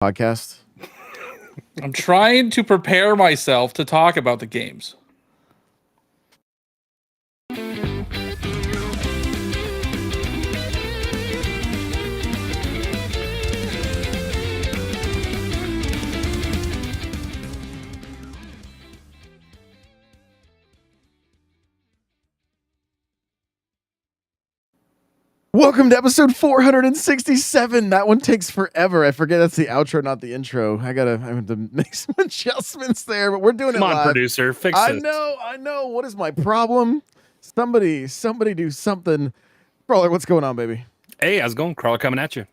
podcast? I'm trying to prepare myself to talk about the games. Welcome to episode 467. That one takes forever. I forget that's the outro, not the intro. I have to make some adjustments there, but we're doing it live. Come on, producer, fix it. I know. What is my problem? Somebody do something. Crawler, what's going on, baby? Hey, how's it going? Crawler coming at you.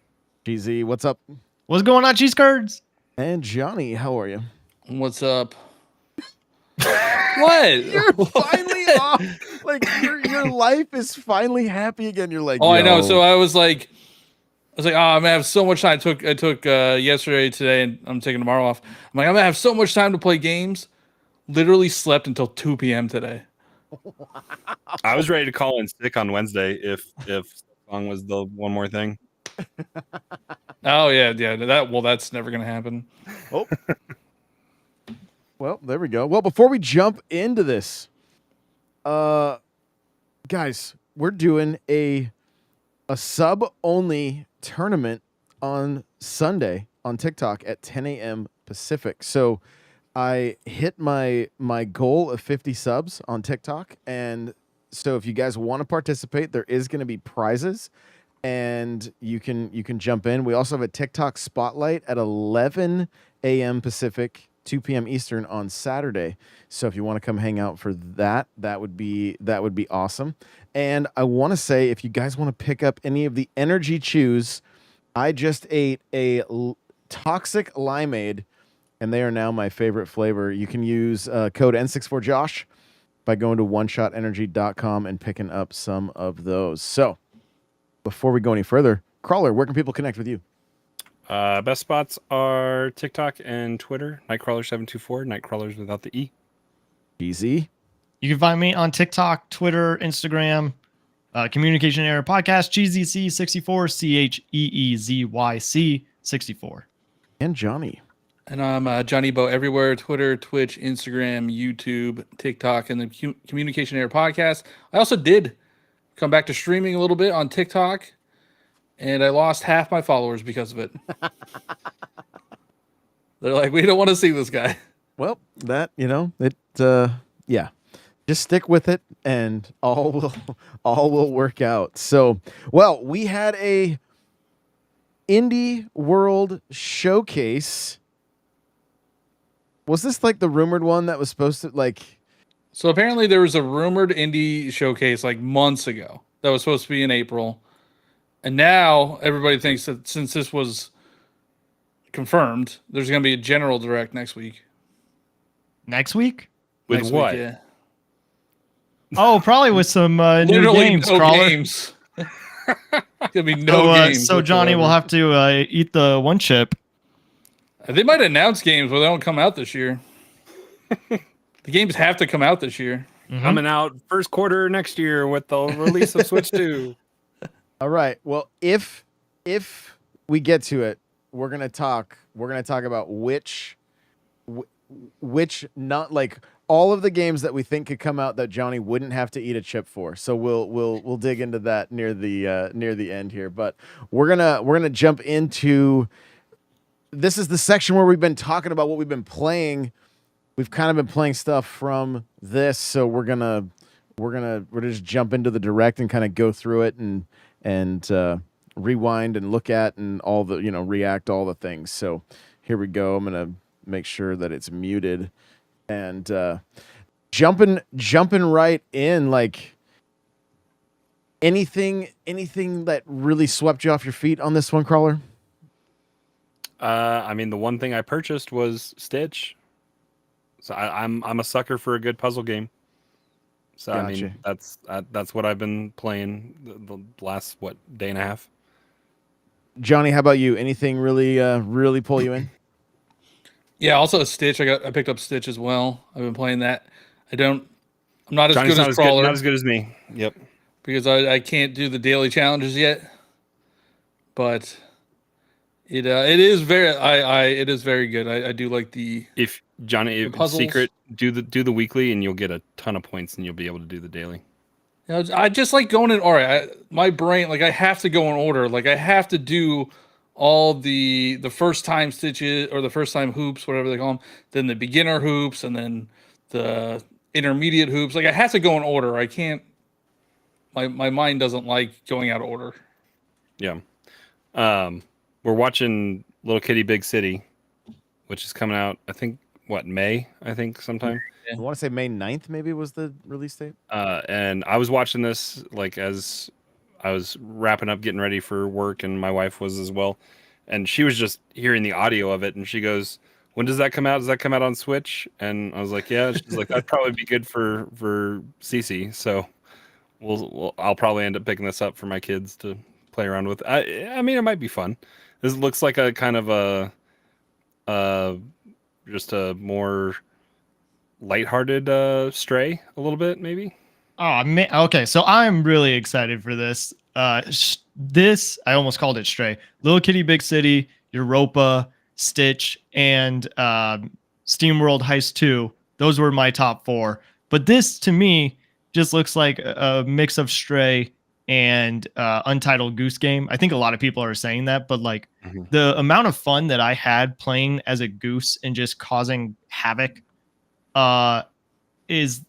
GZ, what's up? What's going on, cheese curds? And Johnny, how are you? What's up? What? You're finally off. Like your life is finally happy again. You're like, oh, I know. So I was like, oh, I'm gonna have so much time. I took yesterday, today, and I'm taking tomorrow off. I'm like, I'm gonna have so much time to play games. Literally slept until 2 p.m. today. I was ready to call in sick on Wednesday if song was the one more thing. Oh yeah. That's never gonna happen. Oh. Well, there we go. Well, before we jump into this, guys, we're doing a sub-only tournament on Sunday on TikTok at 10 a.m. Pacific. So I hit my goal of 50 subs on TikTok, and so if you guys want to participate, there is going to be prizes, and you can jump in. We also have a TikTok spotlight at 11 a.m. Pacific, 2 p.m. Eastern on Saturday. So if you want to come hang out for that, that would be awesome. And I want to say, if you guys want to pick up any of the energy chews, I just ate a toxic limeade, and they are now my favorite flavor. You can use code N64Josh by going to oneshotenergy.com and picking up some of those. So before we go any further, Crawler, where can people connect with you? Best spots are TikTok and Twitter. Nightcrawler724. Nightcrawlers without the E. Easy. You can find me on TikTok, Twitter, Instagram, Communication Error Podcast, CheezyC64, CheezyC64. And Johnny. And I'm Johnny Bo everywhere: Twitter, Twitch, Instagram, YouTube, TikTok, and the Communication Error Podcast. I also did come back to streaming a little bit on TikTok, and I lost half my followers because of it. They're like, we don't want to see this guy. Well, yeah. Just stick with it, and all will work out. So, well, we had a Indie World Showcase. Was this like the rumored one that was supposed to like? So apparently there was a rumored indie showcase like months ago that was supposed to be in April. And now everybody thinks that since this was confirmed, there's going to be a general direct next week. Next week? With Next what? Week, yeah. Oh, probably with some new Literally games, no Crawler. games. Gonna be no games. So Johnny will have to eat the one chip. They might announce games, but they don't come out this year. The games have to come out this year. Mm-hmm. Coming out first quarter next year with the release of Switch 2. All right. Well, if we get to it, we're gonna talk about which not like all of the games that we think could come out that Johnny wouldn't have to eat a chip for. So we'll dig into that near the end here. But we're gonna jump into. This is the section where we've been talking about what we've been playing. We've kind of been playing stuff from this, so we're just jump into the direct and kind of go through it and rewind and look at and all the react all the things. So here we go. I'm gonna make sure that it's muted and jumping right in. Like anything that really swept you off your feet on this one, Crawler? I mean, the one thing I purchased was Stitch. So I'm a sucker for a good puzzle game. So Gotcha. I mean, that's what I've been playing the last day and a half. Johnny, how about you? Anything really pull you in? Yeah, also Stitch. I picked up Stitch as well. I've been playing that. I'm not as Johnny's good as Crawler. not as good as me. Yep. Because I can't do the daily challenges yet. But It is very it is very good. I do like the If Johnny, The if puzzles. secret, do the weekly, and you'll get a ton of points, and you'll be able to do the daily. I just like going in order. My brain, like I have to go in order. Like I have to do all the first time stitches or the first time hoops, whatever they call them. Then the beginner hoops, and then the intermediate hoops. Like I have to go in order. I can't. My mind doesn't like going out of order. Yeah. We're watching Little Kitty Big City, which is coming out, I think, May, I think, sometime. I want to say May 9th maybe was the release date. And I was watching this like as I was wrapping up, getting ready for work, and my wife was as well. And she was just hearing the audio of it, and she goes, "When does that come out? Does that come out on Switch?" And I was like, "Yeah." She's like, "That'd probably be good for Cece." So I'll probably end up picking this up for my kids to play around with. I mean, it might be fun. This looks like a kind of just a more lighthearted Stray a little bit, maybe. Oh man, okay. So I'm really excited for this. This I almost called it Stray. Little Kitty, Big City, Europa, Stitch, and SteamWorld Heist 2. Those were my top 4. But this to me just looks like a mix of Stray and Untitled Goose Game. I think a lot of people are saying that, but like the amount of fun that I had playing as a goose and just causing havoc is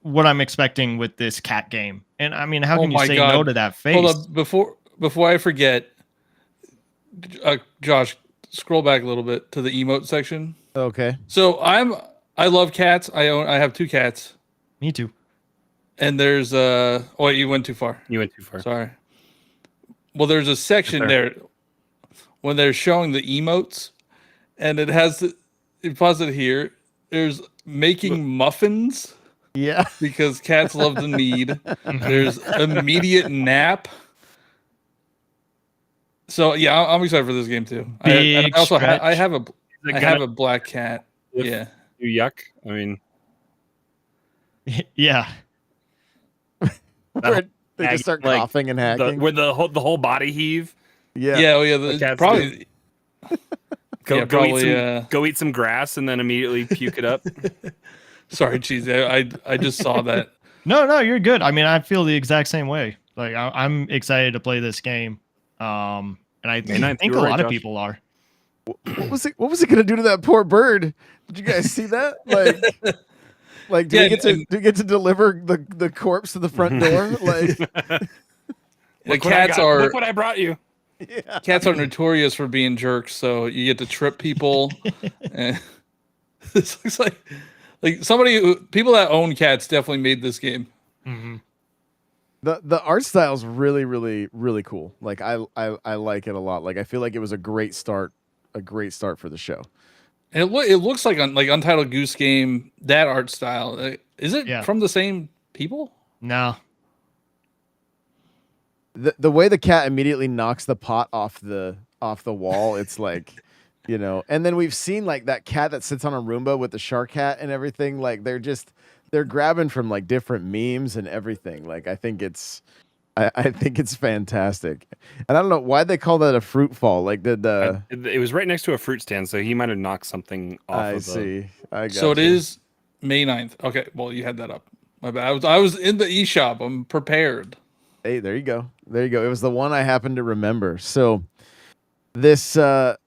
what I'm expecting with this cat game. And I mean, how can you say no to that face? Hold up, before I forget, Josh, scroll back a little bit to the emote section. Okay. So I love cats. I have 2 cats. Me too. And there's oh wait, you went too far. You went too far. Sorry. Well, there's a section there when they're showing the emotes, and it has it pause it here. There's making muffins Yeah. because cats love to knead. There's immediate nap. So yeah, I'm excited for this game too. I also I have a black cat. Yeah. You yuck. I mean, Yeah. Where they just start like, coughing and hacking. where the whole body heave. Yeah. Yeah. Oh yeah. The cats Probably. Go eat some grass and then immediately puke it up. Sorry, cheesy. I just saw that. No, you're good. I mean, I feel the exact same way. Like I'm excited to play this game. And I think a lot of people are. What was it gonna do to that poor bird? Did you guys see that? Like do we get to deliver the corpse to the front door? Like the cats are. Look what I brought you. yeah. Cats are notorious for being jerks, so you get to trip people. And this looks like people that own cats definitely made this game. Mm-hmm. The art style is really, really, really cool. Like I like it a lot. Like I feel like it was a great start for the show. And it looks like Untitled Goose Game, that art style. Is it from the same people? No. The way the cat immediately knocks the pot off the wall, it's like, you know. And then we've seen like that cat that sits on a Roomba with the shark hat and everything. Like they're grabbing from like different memes and everything. Like I think it's fantastic. And I don't know why they call that a fruit fall. Like it was right next to a fruit stand, so he might have knocked something off. I see. I got So it is May 9th. Okay, well you had that up. My bad. I was in the eShop. I'm prepared. Hey, there you go. It was the one I happened to remember. So this I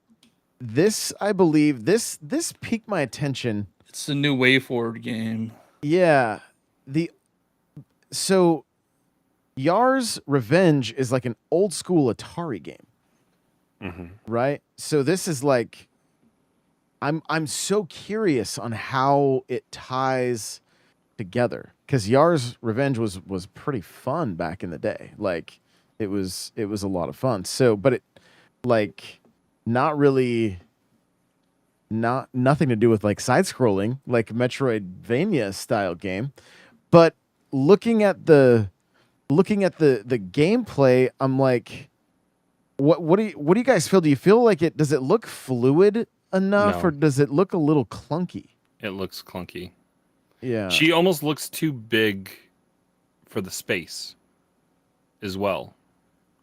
believe this piqued my attention. It's the new WayForward game. Yeah. So Yar's Revenge is like an old school Atari game. Right? So this is like I'm so curious on how it ties together, because Yar's Revenge was pretty fun back in the day. Like it was a lot of fun. So, but it like nothing to do with like side scrolling, like Metroidvania style game. But looking at the gameplay, I'm like, what do you guys feel? Do you feel like does it look fluid enough, or does it look a little clunky? It looks clunky. Yeah. She almost looks too big for the space as well.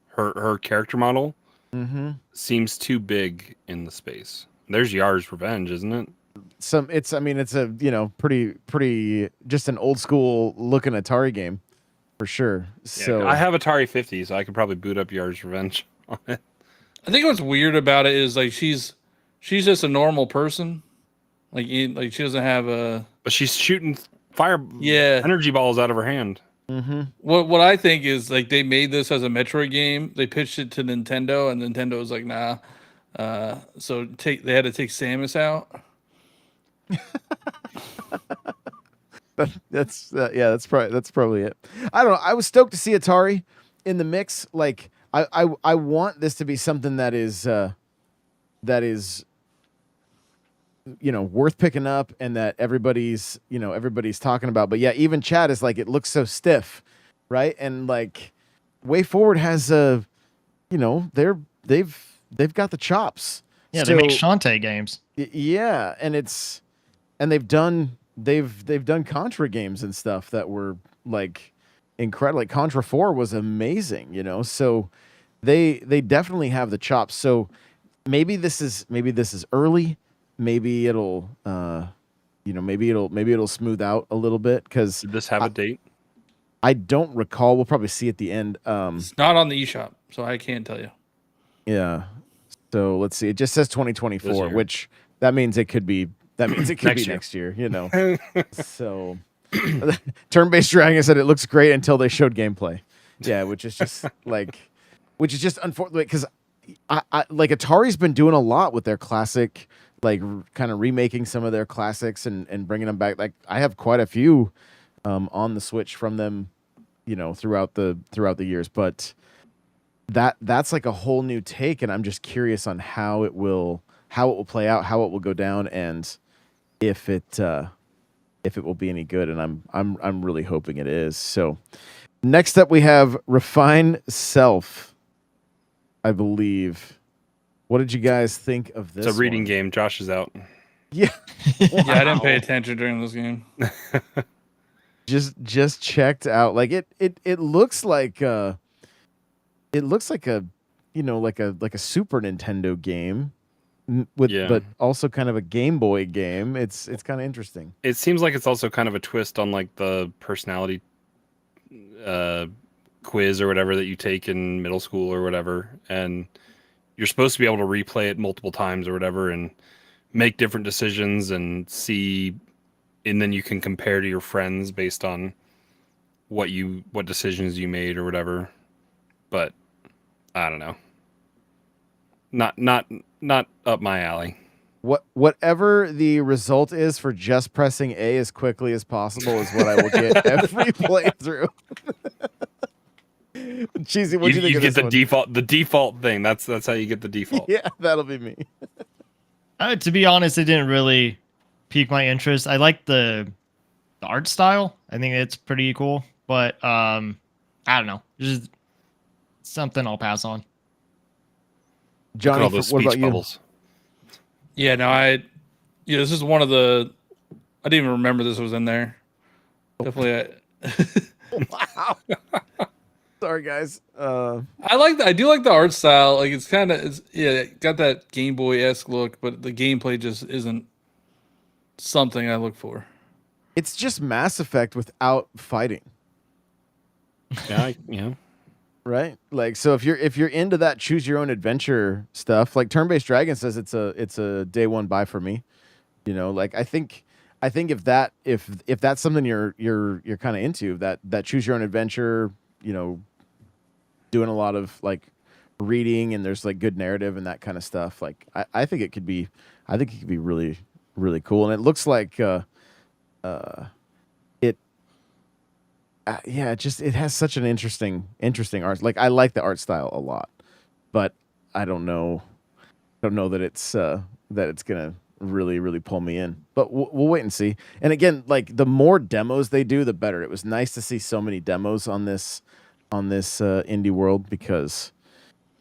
Her character model Mm-hmm. seems too big in the space. There's Yar's Revenge, isn't it? It's a pretty just an old school looking Atari game for sure. So I have Atari 50, so I could probably boot up Yar's Revenge on it. I think what's weird about it is like she's just a normal person. Like she doesn't have a But she's shooting fire Yeah. energy balls out of her hand. mm-hmm. What I think is like they made this as a Metroid game. They pitched it to Nintendo, and Nintendo was like, nah. So they had to take Samus out. That's probably it. I don't know. I was stoked to see Atari in the mix. Like I want this to be something that is worth picking up and that everybody's talking about. But yeah, even Chad is like, it looks so stiff, right? And like Way Forward has they've got the chops. Yeah, they make Shantae games. Yeah, and they've done Contra games and stuff that were like incredible. Like Contra 4 was amazing, So they definitely have the chops. So maybe this is early. Maybe it'll maybe it'll smooth out a little bit because Did this have a date? I don't recall. We'll probably see at the end. It's not on the eShop, so I can't tell you. Yeah. So let's see. It just says 2024, which that means it could be next year, So Turn-Based Dragon said it looks great until they showed gameplay. Yeah, which is just unfortunate because I like Atari's been doing a lot with their classic, like kind of remaking some of their classics and bringing them back. Like I have quite a few on the Switch from them, throughout the years, but that's like a whole new take, and I'm just curious on how it will play out, how it will go down, and if it will be any good. And I'm really hoping it is. So next up we have Refine Self, I believe. What did you guys think of this? It's a reading game. Josh is out. Yeah. Yeah, I didn't pay attention during this game. Just checked out. Like it looks like a like a Super Nintendo game but also kind of a Game Boy game. It's kind of interesting. It seems like it's also kind of a twist on like the personality quiz or whatever that you take in middle school or whatever, and you're supposed to be able to replay it multiple times or whatever and make different decisions and see, and then you can compare to your friends based on what decisions you made or whatever. But I don't know. Not up my alley. Whatever the result is for just pressing A as quickly as possible is what I will get every playthrough. Cheesy, what do you think? You of get this the default thing. That's how you get the default. Yeah, that'll be me. To be honest, it didn't really pique my interest. I like the art style. I think it's pretty cool, but I don't know. Just something I'll pass on. Johnny, all those what speech about bubbles. Yeah, no, this is one of the. I didn't even remember this was in there. Definitely. Wow. Sorry, guys. I do like the art style. Like it got that Game Boy-esque look, but the gameplay just isn't something I look for. It's just Mass Effect without fighting. Yeah. Right? Like, so if you're into that choose your own adventure stuff, like Turn-Based Dragon says it's a day one buy for me. Like I think if that's something you're kind of into, that choose your own adventure, doing a lot of like reading and there's like good narrative and that kind of stuff. Like I think it could be really, really cool. And it looks like it has such an interesting art. Like I like the art style a lot, but I don't know that it's gonna really, really pull me in. But we'll wait and see. And again, like the more demos they do, the better. It was nice to see so many demos on this indie world, because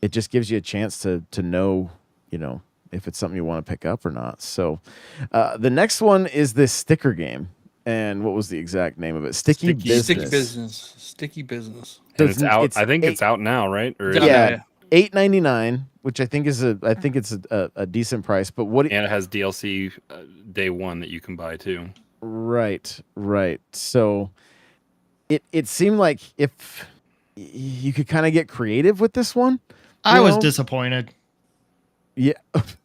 it just gives you a chance to know, if it's something you want to pick up or not. So the next one is this sticker game. And what was the exact name of it? Sticky Business. Sticky Business. And it's out. I think it's out now, right? Or yeah, $8.99. which I think is a decent price. But what? And it has DLC day one that you can buy too. Right. So it seemed like if you could kind of get creative with this one. I was know? disappointed. Yeah. If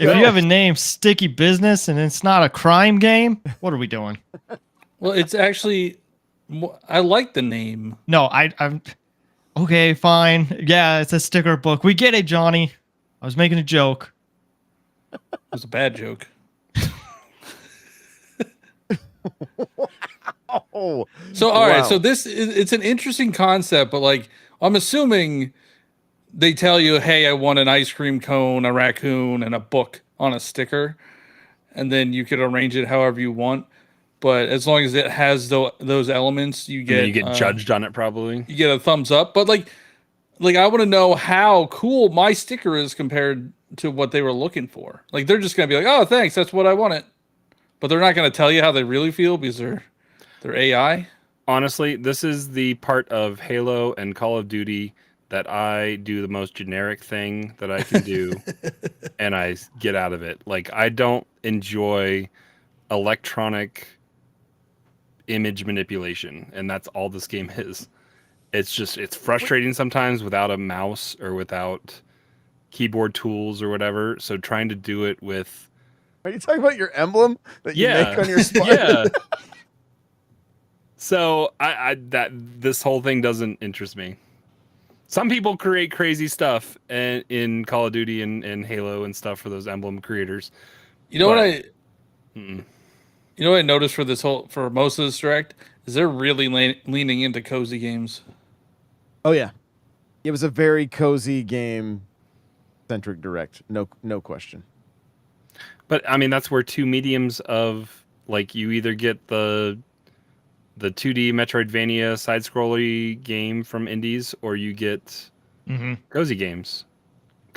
you have a name Sticky Business and it's not a crime game, what are we doing? Well, it's actually, I like the name. No, I'm okay, fine. Yeah, it's a sticker book. We get it, Johnny. I was making a joke. It was a bad joke. Oh. So all right, Wow. so it's an interesting concept, but like I'm assuming they tell you, hey, I want an ice cream cone, a raccoon, and a book on a sticker, and then you could arrange it however you want. But as long as it has those elements, you And then get you get judged on it probably. you get a thumbs up. But like I want to know how cool my sticker is compared to what they were looking for. Like they're just gonna be like, oh, thanks, that's what I wanted. But they're not gonna tell you how they really feel because they're AI. Honestly, this is the part of Halo and Call of Duty that I do the most generic thing that I can do, and I get out of it. Like, I don't enjoy electronic image manipulation, and that's all this game is. It's frustrating sometimes without a mouse or without keyboard tools or whatever. So trying to do it with... Are you talking about your emblem that you make on your spine? Yeah. So this whole thing doesn't interest me. Some people create crazy stuff in Call of Duty and Halo and stuff for those emblem creators. You know But- you know what I noticed for most of this direct is they're really leaning into cozy games. Oh yeah. It was a very cozy game centric direct. No question. But I mean, that's where two mediums of, like, you either get the 2D Metroidvania side-scrolly game from indies, or you get cozy games.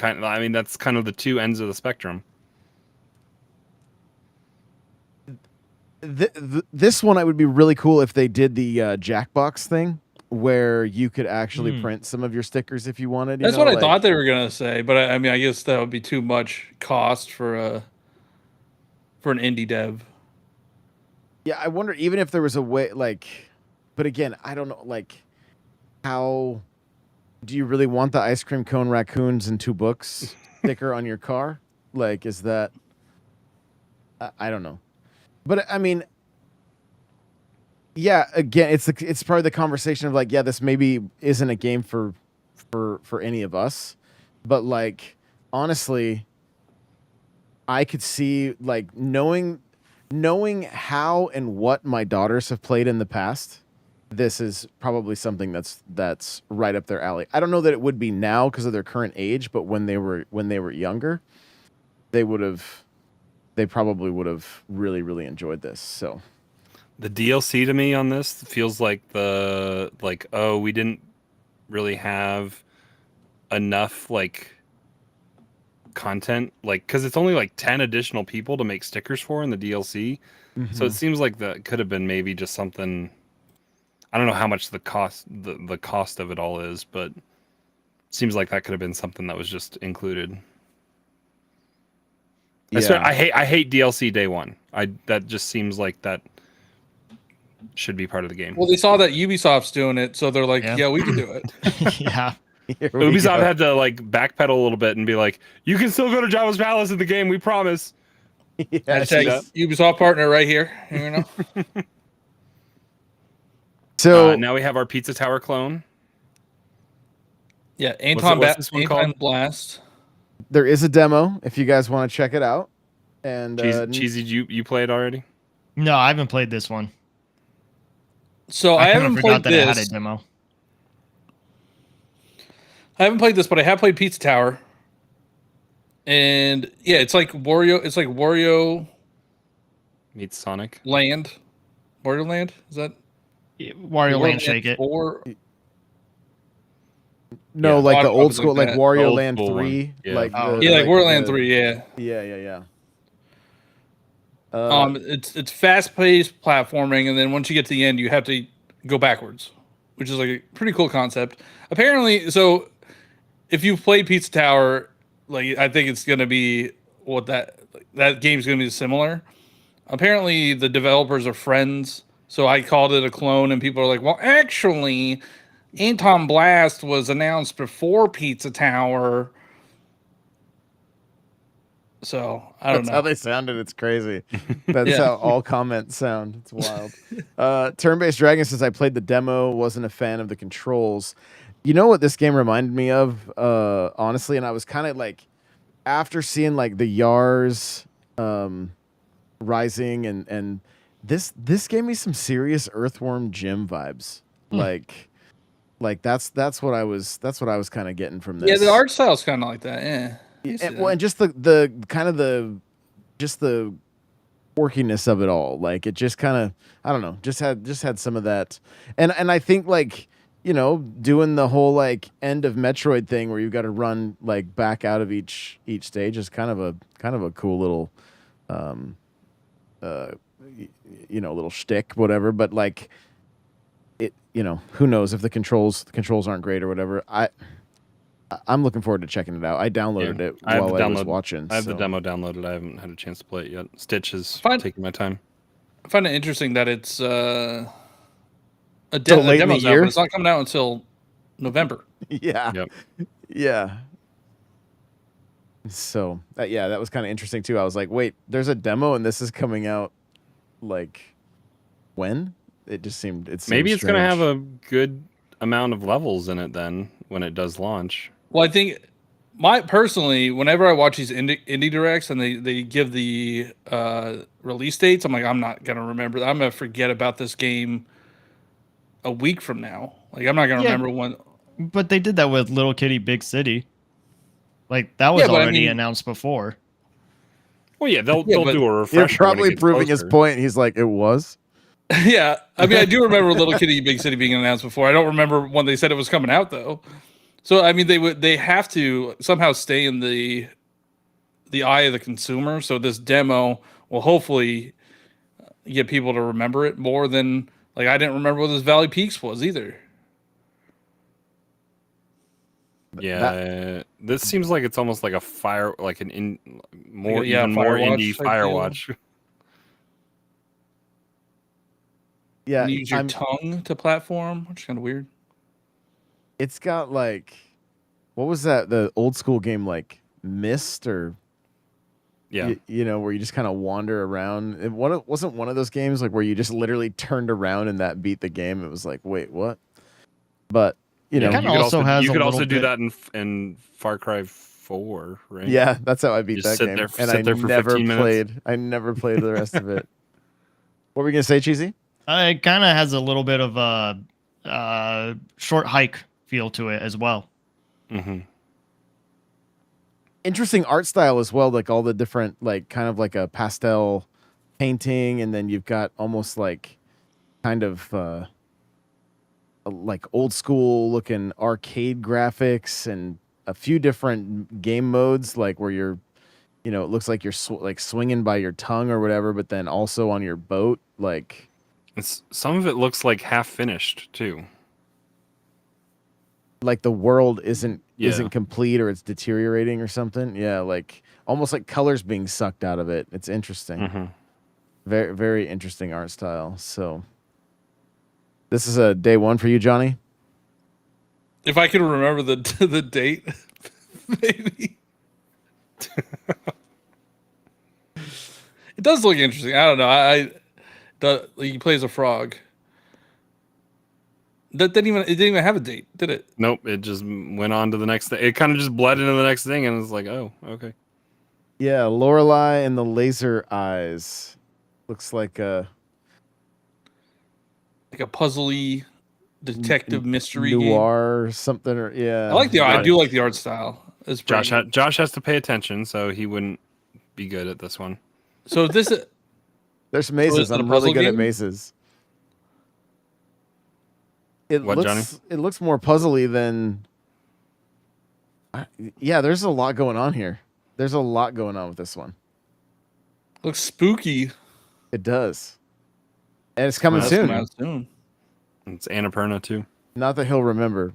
I mean, that's kind of the two ends of the spectrum. This one, it would be really cool if they did the Jackbox thing, where you could actually print some of your stickers if you wanted. That's what I thought they were gonna say, but I mean, I guess that would be too much cost for an indie dev. Yeah, I wonder even if there was a way, like, but again, I don't know, like, how do you really want the ice cream cone, raccoons, and 2 books sticker on your car? Like, is that? I don't know, but I mean, yeah. Again, it's part of the conversation of like, yeah, this maybe isn't a game for any of us, but like, honestly, I could see like knowing how and what my daughters have played in the past, this is probably something that's right up their alley. I don't know that it would be now because of their current age, but when they were younger, they probably would have really, really enjoyed this. So The DLC to me on this feels like we didn't really have enough like content, like, because it's only like 10 additional people to make stickers for in the DLC. So it seems like that could have been maybe just something. I don't know how much the cost of it all is, but it seems like that could have been something that was just included. yeah. I hate DLC day one. That just seems like that should be part of the game. Well, they saw that Ubisoft's doing it, so they're like, Yeah. yeah we can do it. Yeah. Here we Ubisoft go. had to like backpedal a little bit and be like, "You can still go to Java's Palace in the game, we promise." Yeah, Hashtag that. Ubisoft partner right here. You know? so Now we have our Pizza Tower clone. Yeah, what's this one Anton called? Blast. there is a demo if you guys want to check it out. And Cheesy, you played already? No, I haven't played this one. So I kinda haven't forgot played that it had this. a demo. I haven't played this, but I have played Pizza Tower. And yeah, it's like Wario Meets Sonic. Land. Wario Land? Is that Wario Land Shake It. 4? no, Yeah, like a the lot of old ones school, like like that. Wario Old Land school one. 3, Yeah. like Oh, the, Yeah, like Wario the- Land 3, yeah. Yeah. It's fast-paced platforming, and then once you get to the end, you have to go backwards, which is like a pretty cool concept. Apparently, so if you've played Pizza Tower, like I think it's gonna be what that game's gonna be similar. Apparently, the developers are friends, so I called it a clone, and people are like, "Well, actually, Anton Blast was announced before Pizza Tower." So I don't That's how know. they sounded. It's crazy. That's Yeah. how all comments sound. It's wild. Turn-based Dragon says I played the demo, wasn't a fan of the controls. You know what this game reminded me of, honestly, and I was kind of like, after seeing like the Yars Rising and this gave me some serious Earthworm Jim vibes. Like that's what I was kind of getting from Yeah, this. the art style's kind of like that. Yeah. I can see And, well, that. and just the kind of the quirkiness of it all. Like it just kind of, I don't know, just had some of that. And I think like, you know, doing the whole like end of Metroid thing where you've got to run like back out of each stage is kind of a cool little uh you know, little shtick, whatever. But like it, you know, who knows if the controls aren't great or whatever. I'm looking forward to checking it out. I downloaded it I have while the I was download. watching. I have the so. demo downloaded. I haven't had a chance to play it yet. Stitch is Fine. taking my time. I find it interesting that it's So the late in the demo's out, year? but it's not coming out until November. Yeah. Yep. Yeah. So yeah, that was kind of interesting too. I was like, wait, there's a demo and this is coming out like when? It just seemed Maybe it's going to strange. have a good amount of levels in it then when it does launch. Well, I think personally, whenever I watch these indie directs and they give the release dates, I'm like, I'm not gonna remember. I'm gonna forget about this game a week from now. Like, I'm not gonna Yeah. remember when. But they did that with Little Kitty Big City. Like that was Yeah, but I already mean- announced before. Well, yeah, they'll Yeah, but- do a You're refresher. when it probably gets proving his closer. point. He's like, it was. Yeah, I mean, I do remember Little Kitty Big City being announced before. I don't remember when they said it was coming out though. So I mean, they have to somehow stay in the eye of the consumer. So this demo will hopefully get people to remember it more than like I didn't remember what this Valley Peaks was either. Yeah, this seems like it's almost like a fire, like even more Firewatch indie type Firewatch. Yeah, And you use your tongue to platform, which is kind of weird. it's got like, what was that? The old school game like Myst or Yeah, you know, where you just kind of wander around. Wasn't one of those games like where you just literally turned around and that beat the game. It was like, wait, what? But you know, kinda you could also has you a could also little do bit- that in Far Cry 4, right? yeah, that's how I beat Just that sit game. there- And sit I there for never 15 minutes. played. I never played the rest of it. What were we gonna say, Cheesy? It kind of has a little bit of a short hike feel to it as well. Mm-hmm. Interesting art style as well, like all the different, like kind of like a pastel painting, and then you've got almost like kind of like old school looking arcade graphics and a few different game modes, like where you're, you know, it looks like you're like swinging by your tongue or whatever, but then also on your boat, like Some of it looks like half finished too. the world isn't Yeah. complete or it's deteriorating or something. Yeah, like almost like colors being sucked out of it. It's interesting. Mm-hmm. Very, very interesting art style. So this is a day one for you, Johnny. If I could remember the date, maybe. It does look interesting. I don't know. He plays a frog. That didn't even have a date, did it? Nope, it just went on to the next thing. It kind of just bled into the next thing, and it's like, oh, okay. Yeah, Lorelei and the Laser Eyes. Looks like a Puzzly detective mystery game. noir or something. Or yeah, I like I do like the art style. It's pretty good. Josh has to pay attention, so he wouldn't be good at this one. So this There's mazes. is it a I'm really puzzle good at game? mazes. It What, Johnny? looks more puzzly than. Yeah, there's a lot going on here. There's a lot going on with this one. looks spooky. It does, and it's coming Well, That's soon. coming out soon. It's Annapurna too. Not that he'll remember.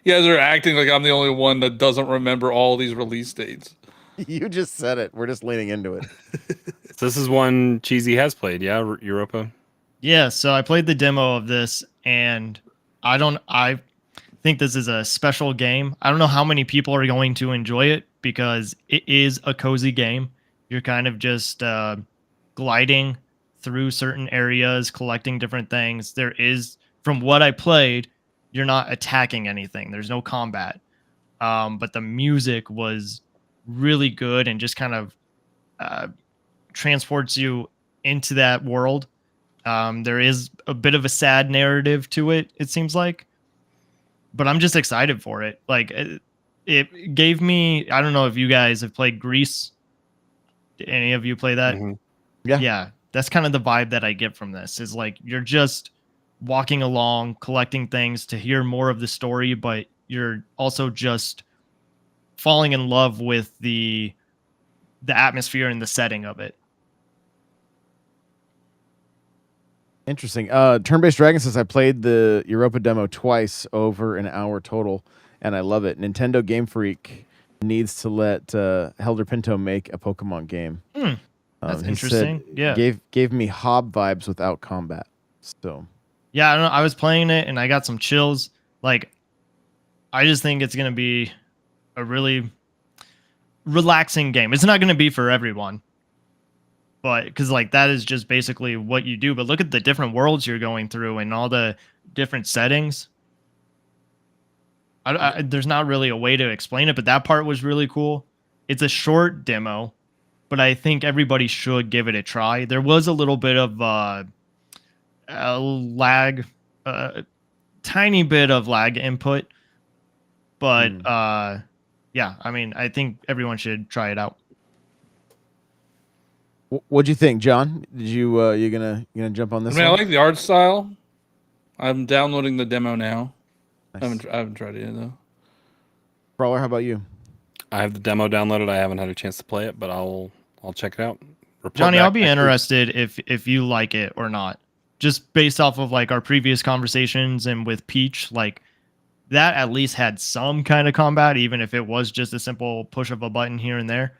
You guys are acting like I'm the only one that doesn't remember all these release dates. You just said it. We're just leaning into it. So this is one Cheesy has played, yeah, Europa. Yeah, so I played the demo of this, and I think this is a special game. I don't know how many people are going to enjoy it because it is a cozy game. You're kind of just gliding through certain areas, collecting different things. There is, from what I played, you're not attacking anything. There's no combat. But the music was really good and just kind of uh, transports you into that world. There is a bit of a sad narrative to it, it seems like, but I'm just excited for it. Like it gave me, I don't know if you guys have played Grease. Did any of you play that? Mm-hmm. Yeah. Yeah, that's kind of the vibe that I get from this. Is like you're just walking along, collecting things to hear more of the story, but you're also just falling in love with the atmosphere and the setting of it. Interesting. Turn-based Dragon says I played the Europa demo twice, over an hour total, and I love it. Nintendo Game Freak needs to let Helder Pinto make a Pokemon game. That's He interesting. said, Yeah. gave me Hob vibes without combat. So Yeah, I don't know. I was playing it and I got some chills. Like, I just think it's going to be a really relaxing game. It's not going to be for everyone, but because like that is just basically what you do. But look at the different worlds you're going through and all the different settings. There's not really a way to explain it, but that part was really cool. It's a short demo, but I think everybody should give it a try. There was a little bit of lag, tiny bit of lag input, but yeah, I mean, I think everyone should try it out. what'd you think, John? Did you gonna jump on I this mean, I one? like the art style. I'm downloading the demo now. Nice. I haven't tried it yet though. Brawler, how about you? I have the demo downloaded. I haven't had a chance to play it, but I'll check it out. Report Johnny, back I'll be next week. interested if you like it or not. Just based off of like our previous conversations and with Peach, like that at least had some kind of combat, even if it was just a simple push of a button here and there.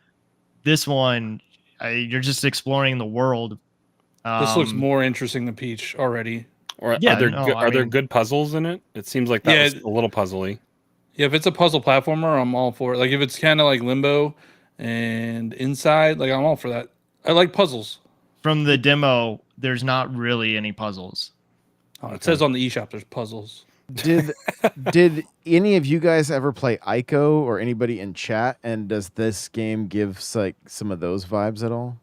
This one, you're just exploring the world. This looks more interesting than Peach already. Or Yeah, are there no, I are there mean- good puzzles in it? It seems like that Yeah, was a little puzzly. Yeah, if it's a puzzle platformer, I'm all for it. Like if it's kind of like Limbo and Inside, like I'm all for that. I like puzzles. From the demo, there's not really any puzzles. Oh, it says on the eShop there's puzzles. Did any of you guys ever play Ico or anybody in chat? And does this game give like some of those vibes at all?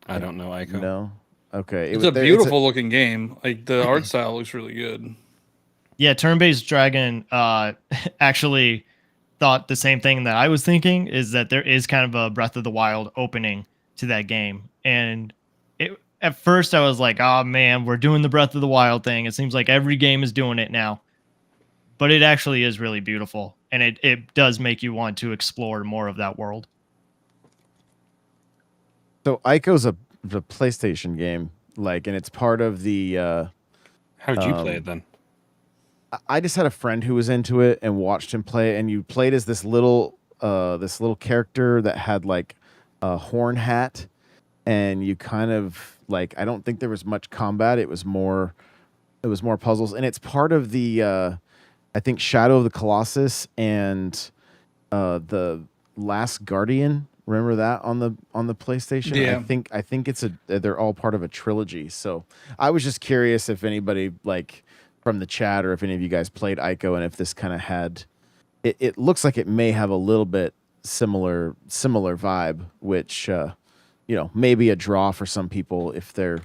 I don't know, Ico. No. Okay. It's a beautiful looking game. Like the art style looks really good. Yeah, turn-based dragon actually thought the same thing that I was thinking, is that there is kind of a Breath of the Wild opening to that game. And at first I was like, oh man, we're doing the Breath of the Wild thing. It seems like every game is doing it now. But it actually is really beautiful. And it does make you want to explore more of that world. So Ico's the PlayStation game, like, and it's part of the. How did you play it then? I just had a friend who was into it and watched him play, and you played as this little character that had like a horn hat, and you kind of like, I don't think there was much combat. It was more puzzles, and it's part of the I think Shadow of the Colossus and the Last Guardian. Remember that on the PlayStation? Yeah. I think they're all part of a trilogy. So I was just curious if anybody like from the chat or if any of you guys played Ico and if this kind of had it looks like it may have a little bit similar vibe, which may be a draw for some people if they're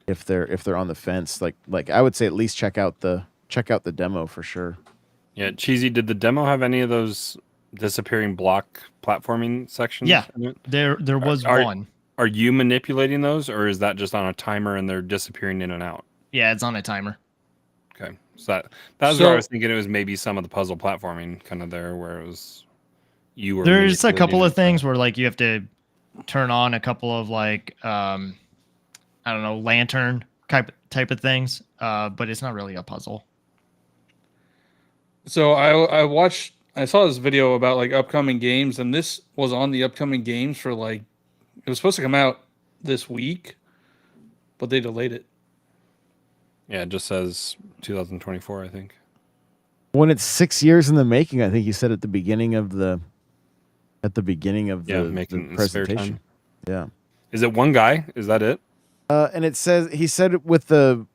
on the fence. Like I would say at least check out the demo for sure. Yeah, Cheesy, did the demo have any of those disappearing block platforming sections? Yeah, in it? there was one. Are you manipulating those, or is that just on a timer and they're disappearing in and out? Yeah, it's on a timer. Okay, so that was where I was thinking it was maybe some of the puzzle platforming kind of there, where it was you were. There's a couple manipulating of things where like you have to turn on a couple of like I don't know, lantern type of things, but it's not really a puzzle. So I saw this video about like upcoming games, and this was on the upcoming games for like it was supposed to come out this week, but they delayed it. Yeah, it just says 2024, I think. When it's 6 years in the making, I think you said at the beginning of the Making it in spare presentation. time. Yeah. Is it one guy? Is that it? And it says he said it with a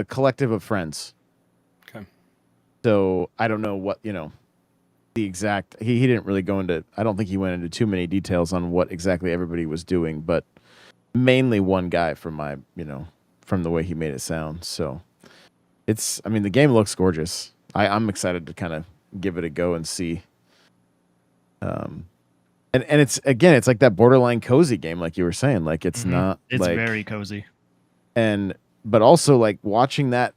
collective of friends. Okay. So I don't know what the exact. He didn't really go into. I don't think he went into too many details on what exactly everybody was doing, but mainly one guy from from the way he made it sound. So it's. I mean, the game looks gorgeous. I'm excited to kind of give it a go and see. And it's again, it's like that borderline cozy game, like you were saying. Like it's not. It's like, very cozy. But also like watching that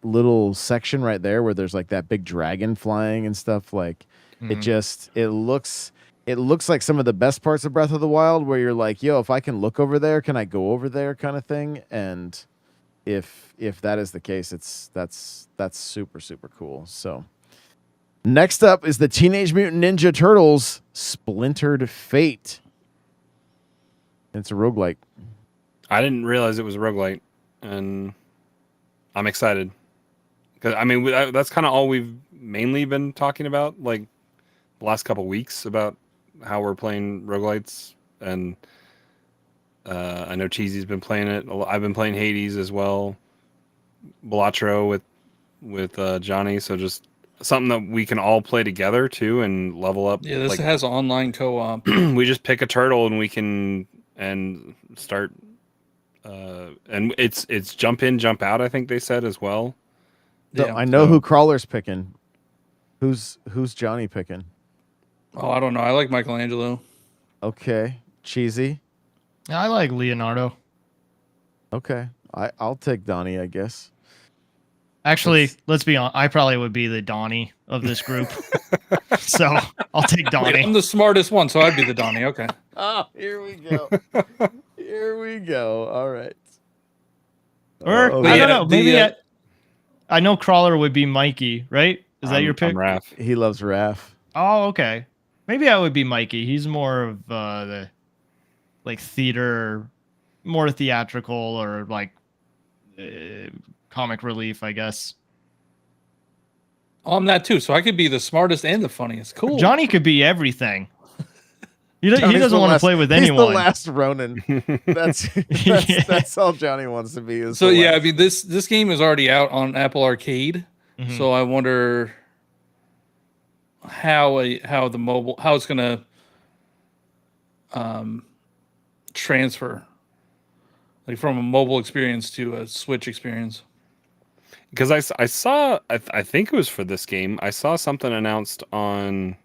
little section right there where there's like that big dragon flying and stuff. Like it looks like some of the best parts of Breath of the Wild, where you're like, yo, if I can look over there, can I go over there, kind of thing. And if that is the case, that's super super cool. So. Next up is the Teenage Mutant Ninja Turtles Splintered Fate. It's a roguelike. I didn't realize it was a roguelite, and I'm excited. Because, I mean, that's kind of all we've mainly been talking about, like, the last couple weeks, about how we're playing roguelites. And I know Cheesy's been playing it. I've been playing Hades as well. Balatro with Johnny, so just something that we can all play together too and level up. Yeah, this like, has online co-op. we just pick a turtle and we can start and it's jump in, jump out, I think they said as well. So Yeah. I know who Crawler's picking. Who's Johnny picking? Oh, I don't know. I like Michelangelo. Okay. Cheesy. I like Leonardo. Okay. I'll take Donnie, I guess. Actually, let's be honest. I probably would be the Donnie of this group. So I'll take Wait, Donnie. I'm the smartest one, so I'd be the Donnie. Okay. Oh, here we go. Here we go. All right. Or Oh, I yeah, don't know. Maybe I know Crawler would be Mikey, right? Is that your pick? I'm Raph. He loves Raph. Oh, okay. Maybe I would be Mikey. He's more of the like theater, more theatrical or like comic relief, I guess. Oh, I'm that too, so I could be the smartest and the funniest. Cool. Johnny could be everything. He Johnny's doesn't the want to last- play with He's anyone. the last Ronin. That's Yeah. that's all Johnny wants to be. Is So the yeah, I last. mean this game is already out on Apple Arcade. Mhm. So I wonder how it's gonna transfer like from a mobile experience to a Switch experience. Because I saw, I think it was for this game, I saw something announced on,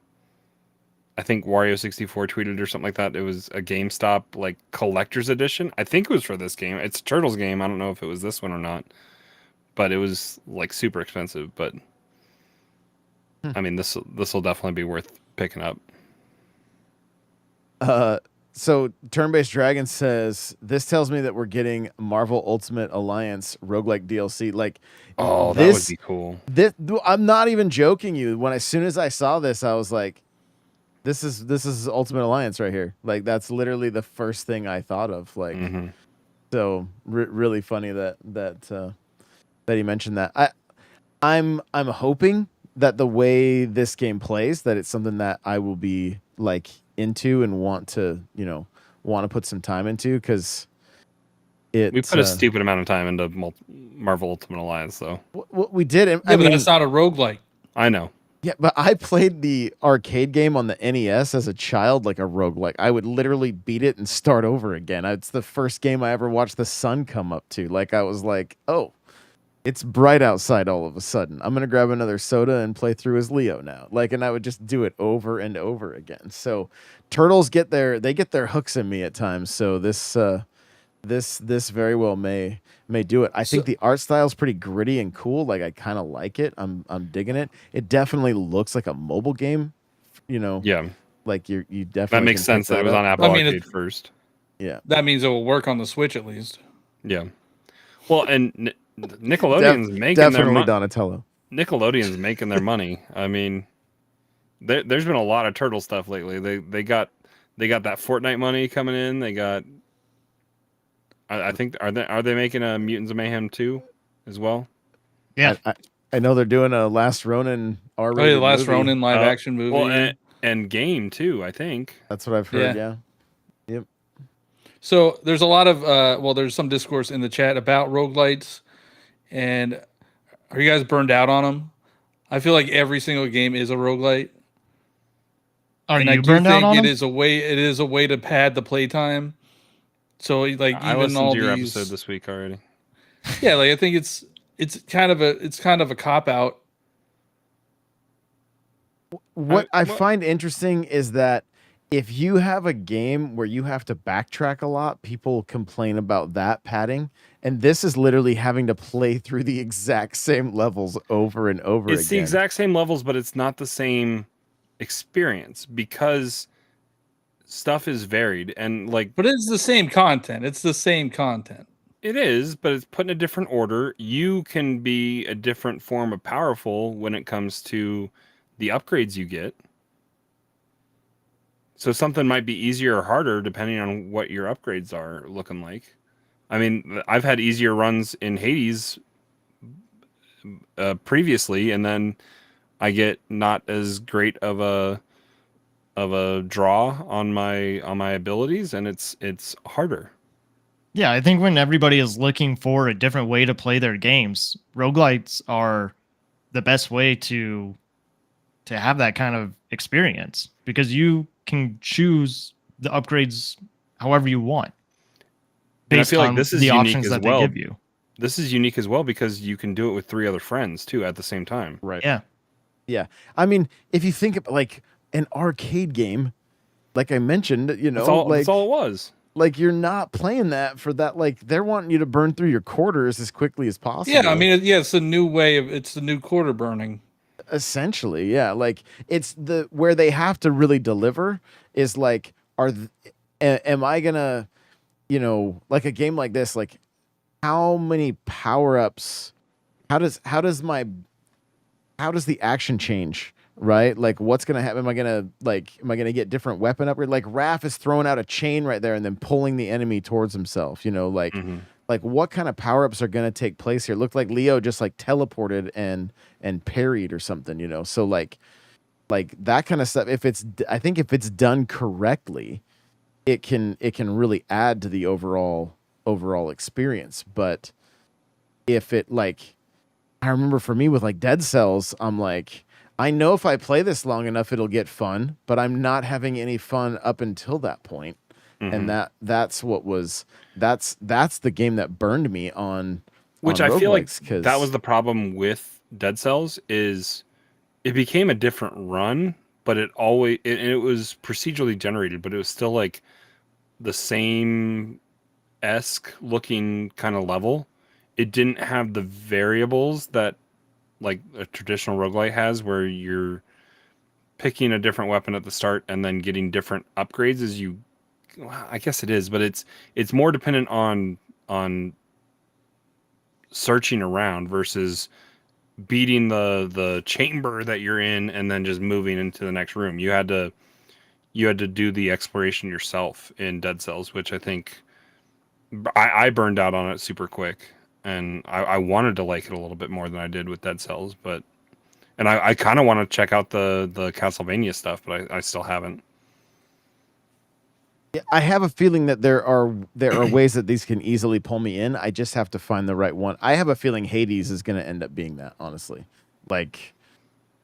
I think Wario64 tweeted or something like that. It was a GameStop like collector's edition. I think it was for this game. It's a Turtles game. I don't know if it was this one or not, but it was like super expensive. But I mean, this will definitely be worth picking up. So Turn-Based Dragon says this tells me that we're getting Marvel Ultimate Alliance roguelike DLC. Like, Oh, that this, would be cool. I'm not even joking you. As soon as I saw this, I was like, this is Ultimate Alliance right here. Like, that's literally the first thing I thought of. Like, so really funny that he mentioned that. I'm hoping that the way this game plays, that it's something that I will be like into and want to put some time into, because We put a stupid amount of time into Marvel Ultimate Alliance, though. we did. Yeah, I but mean, it's not a roguelike. I know. yeah, but I played the arcade game on the NES as a child like a roguelike. I would literally beat it and start over again. It's the first game I ever watched the sun come up to. Like, I was like, oh, it's bright outside all of a sudden. I'm going to grab another soda and play through as Leo now. Like, and I would just do it over and over again. So Turtles get their hooks in me at times. So this very well may do it. I think the art style is pretty gritty and cool. Like, I kind of like it. I'm digging it. It definitely looks like a mobile game, Yeah, like you definitely that makes can pick sense that it was up. on Apple I mean, Arcade first. Yeah. That means it will work on the Switch at least. Yeah. Well, and Nickelodeon's making their Definitely money. Donatello. Nickelodeon's making their money. I mean, there's been a lot of turtle stuff lately. They got that Fortnite money coming in. They got. I think are they making a Mutants of Mayhem 2 as well? Yeah. I know they're doing a Last Ronin Oh, R-rated yeah, the last movie. Ronin live action movie. Well, and game too. I think. That's what I've heard. Yeah. Yeah. Yep. So there's a lot of there's some discourse in the chat about roguelites, and are you guys burned out on them? I feel like every single game is a roguelite. Are And you I do burned out think on it them? is a way to pad the playtime. So like I even listened all to your these episode this week already. yeah, like I think it's kind of a cop out. What I well- find interesting is that if you have a game where you have to backtrack a lot, people complain about that padding. And this is literally having to play through the exact same levels over and over again. It's the exact same levels, but it's not the same experience because stuff is varied and like But it's the same content. It's the same content. it is, but it's put in a different order. You can be a different form of powerful when it comes to the upgrades you get. So something might be easier or harder depending on what your upgrades are looking like. I mean, I've had easier runs in Hades previously, and then I get not as great of a draw on my abilities, and it's harder. Yeah, I think when everybody is looking for a different way to play their games, roguelites are the best way to have that kind of experience because you can choose the upgrades however you want And I based feel like on this is the unique options as that well. they give you. This is unique as well because you can do it with 3 other friends too at the same time. Right. Yeah. Yeah. I mean, if you think of like an arcade game, like I mentioned, That's all it was. like you're not playing that for that. Like they're wanting you to burn through your quarters as quickly as possible. Yeah, I mean it's a new way of it's the new quarter burning. Essentially, yeah. Like it's the where they have to really deliver is like, am I gonna, like a game like this, like how many power-ups, how does the action change, right? Like what's gonna happen? Am I gonna get different weapon upgrade? Like Raph is throwing out a chain right there and then pulling the enemy towards himself, like what kind of power-ups are going to take place here? It looked like Leo just like teleported and parried or something, so like that kind of stuff. I think if it's done correctly, it can really add to the overall experience. But if it like, I remember for me with like Dead Cells, I'm like, I know if I play this long enough it'll get fun, but I'm not having any fun up until that point. And that's the game that burned me on Which I feel like roguelikes, that was the problem with Dead Cells is it became a different run, but it was procedurally generated, but it was still like the same esque looking kind of level. It didn't have the variables that like a traditional roguelite has where you're picking a different weapon at the start and then getting different upgrades as you. Well, I guess it is, but it's more dependent on searching around versus beating the chamber that you're in and then just moving into the next room. You had to do the exploration yourself in Dead Cells, which I think I burned out on it super quick, and I wanted to like it a little bit more than I did with Dead Cells, and I kind of want to check out the Castlevania stuff, but I still haven't. Yeah, I have a feeling that there are ways that these can easily pull me in. I just have to find the right one. I have a feeling Hades is going to end up being that, honestly. Like,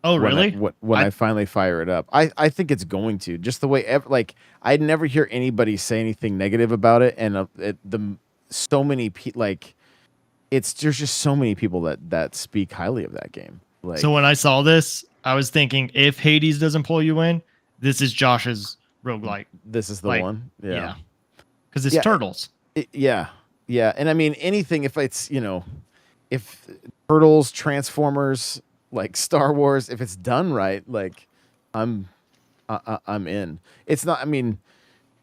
Oh, really? When I finally fire it up, I think it's going to. Just the way, I'd never hear anybody say anything negative about it, and so many there's just so many people that speak highly of that game. Like, So when I saw this, I was thinking if Hades doesn't pull you in, this is Josh's roguelike. this is the like, one, Yeah. Because it's Yeah. turtles. Yeah. And I mean anything if it's if Turtles, Transformers, like Star Wars, if it's done right, like I'm in. It's not. I mean,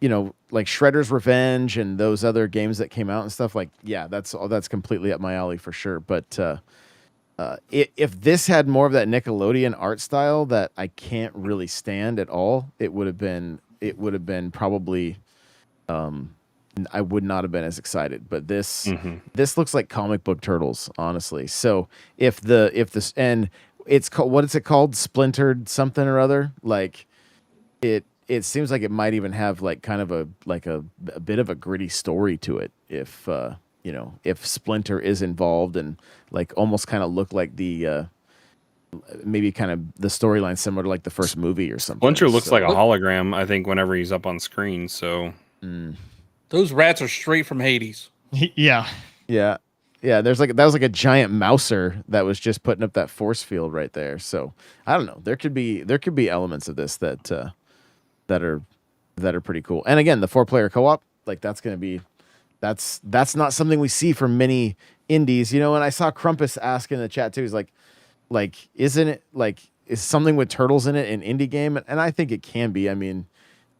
like Shredder's Revenge and those other games that came out and stuff. Like, yeah, that's completely up my alley for sure. But if this had more of that Nickelodeon art style that I can't really stand at all, it would have been probably I would not have been as excited. But this looks like comic book Turtles, honestly. So if this and it's called, what is it called? Splintered something or other. Like it seems like it might even have like kind of a bit of a gritty story to it if if Splinter is involved and like almost kind of look like the maybe kind of the storyline similar to like the first movie or something. Splinter looks So- like a hologram, I think, whenever he's up on screen. So Those rats are straight from Hades. Yeah. Yeah. Yeah, that was like a giant mouser that was just putting up that force field right there. So I don't know. There could be elements of this that are pretty cool. And again, the 4-player co-op, like that's not something we see from many indies, And I saw Crumpus ask in the chat too. He's like, isn't it like is something with turtles in it an indie game? And I think it can be. I mean,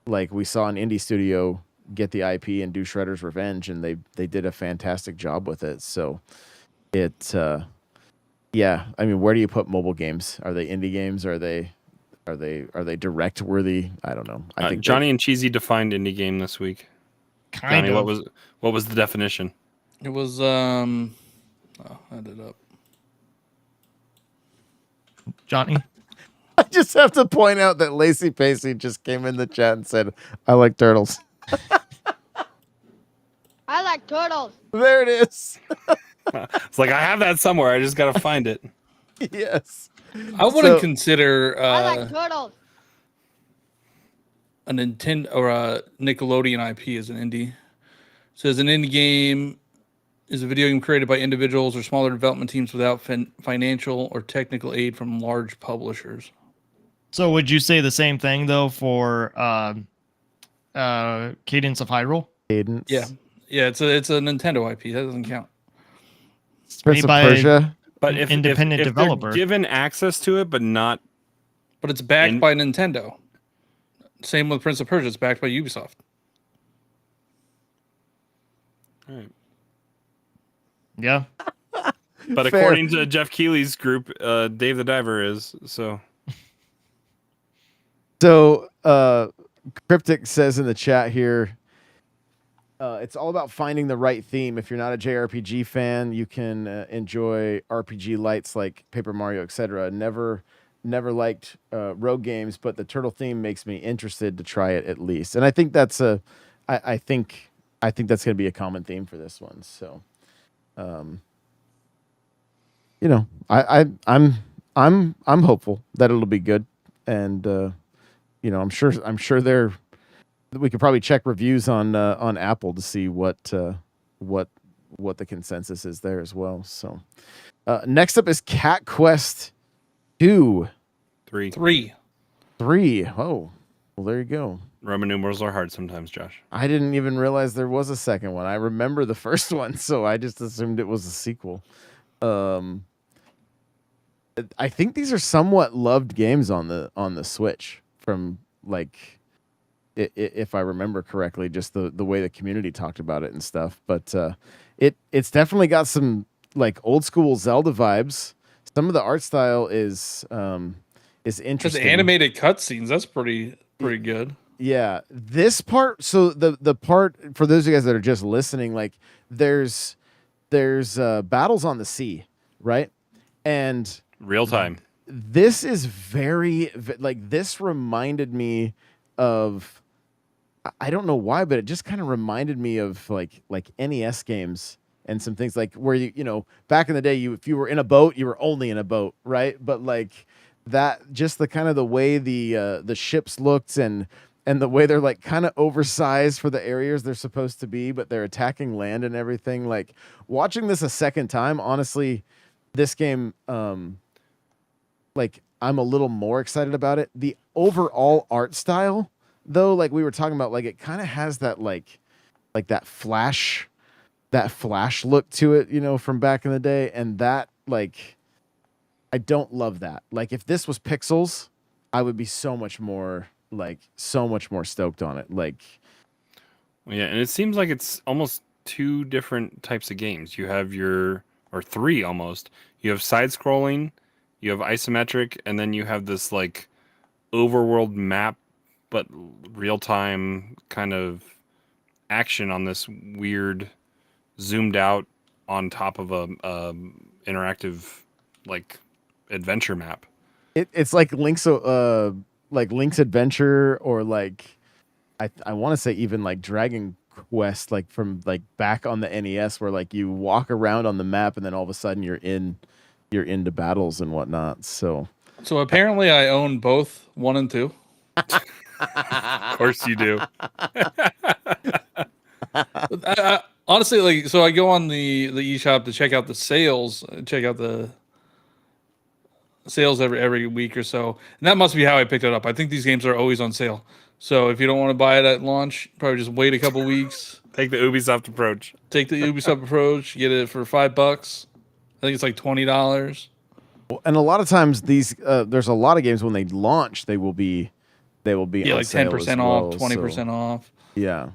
like we saw an indie studio get the IP and do Shredder's Revenge, and they did a fantastic job with it. So yeah. I mean, where do you put mobile games? Are they indie games? Are they direct worthy? I don't know. I think Johnny and Cheesy defined indie game this week. Kind Johnny, of. what was the definition? It was I had it up. Johnny. I just have to point out that Lacey Pacey just came in the chat and said, "I like turtles." I like turtles. There it is. It's like I have that somewhere. I just gotta find it. Yes. I wouldn't So- consider I like turtles. a Nintendo or a Nickelodeon IP as an indie. It says an indie game is a video game created by individuals or smaller development teams without financial or technical aid from large publishers. So would you say the same thing though for Cadence of Hyrule? Cadence. Yeah, it's a Nintendo IP. That doesn't count. Prince Made of by Persia. But An if independent if developer. they're given access to it, but not But it's backed by Nintendo. Same with Prince of Persia. It's backed by Ubisoft. all right. Yeah. But Fair. according to Jeff Keighley's group, Dave the Diver is so. So, Cryptic says in the chat here, it's all about finding the right theme. If you're not a JRPG fan, you can enjoy RPG lights like Paper Mario, etc. Never liked rogue games, but the turtle theme makes me interested to try it at least. And I think that's I think that's going to be a common theme for this one. So, I'm hopeful that it'll be good, and I'm sure we could probably check reviews on Apple to see what the consensus is there as well. So next up is Cat Quest 2. 3 3. Oh, well, there you go. Roman numerals are hard sometimes, Josh. I didn't even realize there was a second one. I remember the first one, so I just assumed it was a sequel. I think these are somewhat loved games on the Switch from like if I remember correctly, just the way the community talked about it and stuff. But it's definitely got some like old school Zelda vibes. Some of the art style is Because interesting. animated cutscenes, that's pretty good. Yeah, this part. So the part for those of you guys that are just listening, like there's battles on the sea, right? And Real time. this is very like this reminded me of I don't know why, but it just kind of reminded me of like NES games and some things like where you back in the day if you were in a boat, you were only in a boat, right? But like that just the kind of the way the ships looked and the way they're like kind of oversized for the areas they're supposed to be, but they're attacking land and everything. Like watching this a second time, honestly, this game like I'm a little more excited about it. The overall art style, though, like we were talking about, like it kind of has that like that flash look to it, from back in the day, and that like I don't love that. Like if this was pixels, I would be so much more stoked on it. Like Yeah, and it seems like it's almost two different types of games. You have or three almost. You have side scrolling, you have isometric, and then you have this like overworld map, but real time kind of action on this weird zoomed out on top of a interactive like adventure map. It's like Link's Adventure, or like I want to say even like Dragon Quest, like from like back on the NES, where like you walk around on the map and then all of a sudden you're into battles and whatnot. So So apparently, I own both 1 and 2. Of course you do. Honestly, like, so I go on the eShop to check out the sales, check out the sales every week or so, and that must be how I picked it up. I think these games are always on sale. So if you don't want to buy it at launch, probably just wait a couple weeks. Take the Ubisoft approach. Take the Ubisoft approach. Get it for $5. I think it's like $20. and a lot of times these there's a lot of games when they launch they will be Yeah, on like sale 10% as off, well, 20% off. Yeah.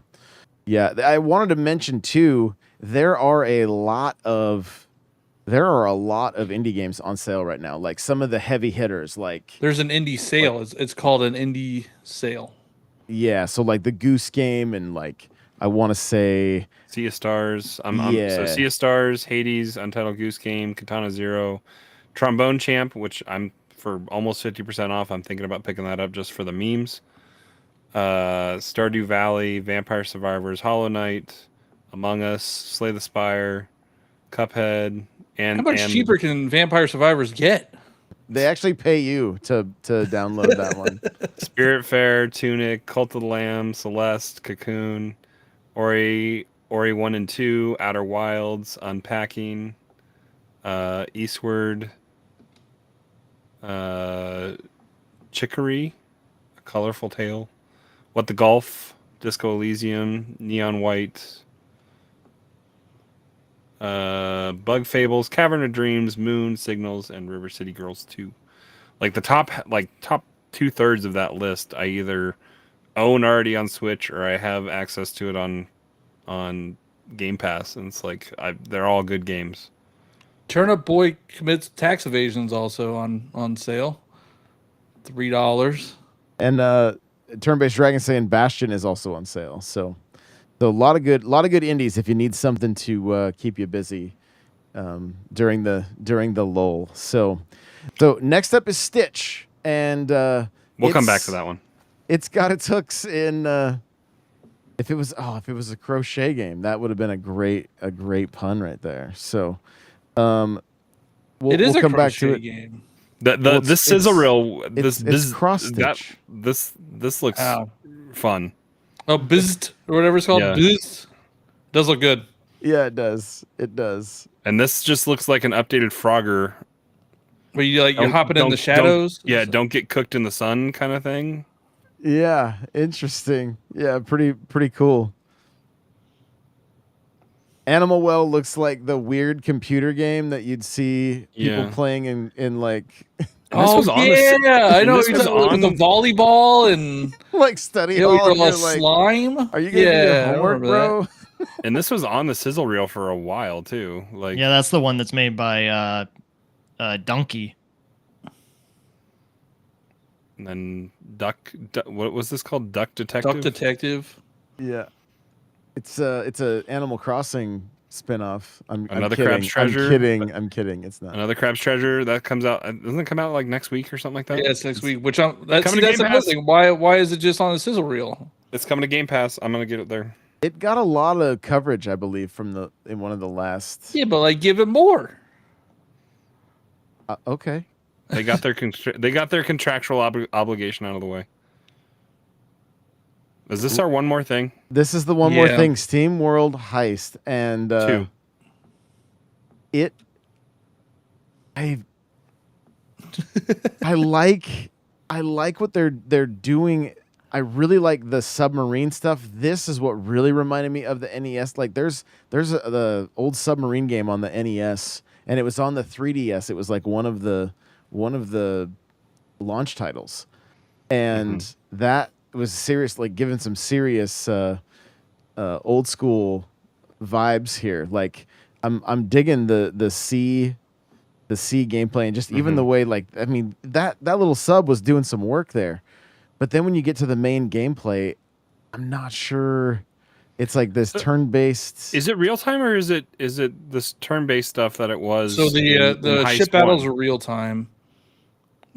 Yeah. I wanted to mention too, there are a lot of indie games on sale right now. Like some of the heavy hitters, like There's an indie sale. It's called an indie sale. yeah, so like the Goose Game, and like I want to say Sea of Stars. So Yeah. Sea of Stars, Hades, Untitled Goose Game, Katana Zero, Trombone Champ, which I'm for almost 50% off. I'm thinking about picking that up just for the memes. Stardew Valley, Vampire Survivors, Hollow Knight, Among Us, Slay the Spire, Cuphead, and How much cheaper can Vampire Survivors get? they actually pay you to download that one. Spiritfarer, Tunic, Cult of the Lamb, Celeste, Cocoon, Ori 1 and 2, Outer Wilds, Unpacking, Eastward, Chicory, A Colorful Tale, What the Golf, Disco Elysium, Neon White, Bug Fables, Cavern of Dreams, Moon, Signals, and River City Girls 2. Like the top 2/3 of that list, I either own already on Switch or I have access to it on Game Pass, and it's like they're all good games. Turnip Boy Commits Tax Evasion's also on sale. $3. And Turn-Based Dragon saying Bastion is also on sale. So a lot of good indies if you need something to keep you busy during the lull. So next up is Stitch, and We'll come back to that one. It's got its hooks in. If it was a crochet game, that would have been a great pun right there. So we'll It is a come back to crochet it. game. This sizzle reel. It's cross stitch. This looks Ow. fun. Oh, Bizzt, or whatever it's called. Yeah. Bizzt. Does look good. Yeah, it does. It does. And this just looks like an updated Frogger. Where you're hopping in the shadows. Don't get cooked in the sun kind of thing. Yeah, interesting. Yeah, pretty cool. Animal Well looks like the weird computer game that you'd see people playing in like And this was on the- I know. this You're was talking about on- the volleyball and like study you know, hall. And you're you're all like, slime. are you gonna do I your homework, remember bro? And this was on the sizzle reel for a while too. Like Yeah, that's the one that's made by Donkey. and then Duck. What was this called? Duck Detective. Duck Detective. Yeah, it's a Animal Crossing spinoff. Another kidding. Crab's Treasure? I'm kidding. It's not. Another Crab's Treasure that comes out. Doesn't it come out like next week or something like that? Yeah, it's next week. Which that's coming to that's Game another Pass. thing. Why is it just on the sizzle reel? It's coming to Game Pass. I'm gonna get it there. It got a lot of coverage, I believe, in one of the last. Yeah, but like give it more. Okay. They got their contractual obligation out of the way. Is this our one more thing? This is the one more Yeah. thing. Steam World Heist, and 2. I like what they're doing. I really like the submarine stuff. This is what really reminded me of the NES. Like the old submarine game on the NES, and it was on the 3DS. It was like one of the launch titles, and that was seriously given some serious old school vibes here. Like I'm digging the sea C gameplay and just even Mm-hmm. the way like I mean that little sub was doing some work there. But then when you get to the main gameplay, I'm not sure. It's like this So, turn-based. Is it real time or is it this turn based stuff that it was? So the in the Heist ship battles 1? are real time,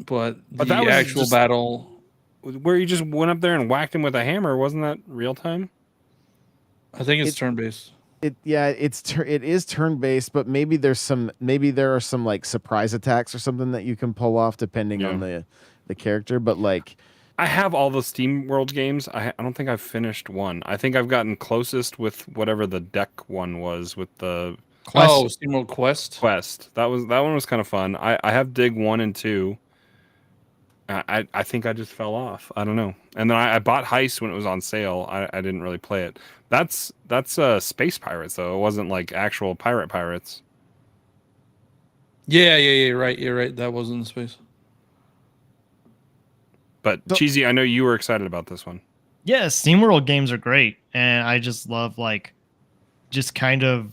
but But that the was actual just- battle, where you just went up there and whacked him with a hammer. Wasn't that real time? I think it's It- turn based. It is turn-based, but maybe there are some like surprise attacks or something that you can pull off depending on the character. But like I have all the Steam World games. I don't think I've finished one. I think I've gotten closest with whatever the deck one was with the Quest. Oh, SteamWorld Quest. Quest. That one was kind of fun. I have Dig 1 and 2. I think I just fell off. I don't know. And then I bought Heist when it was on sale. I didn't really play it. That's Space Pirates though. It wasn't like actual pirates. Yeah, you're right. You're right. That was in space. But So- Cheesy, I know you were excited about this one. Yeah, SteamWorld games are great, and I just love like, just kind of,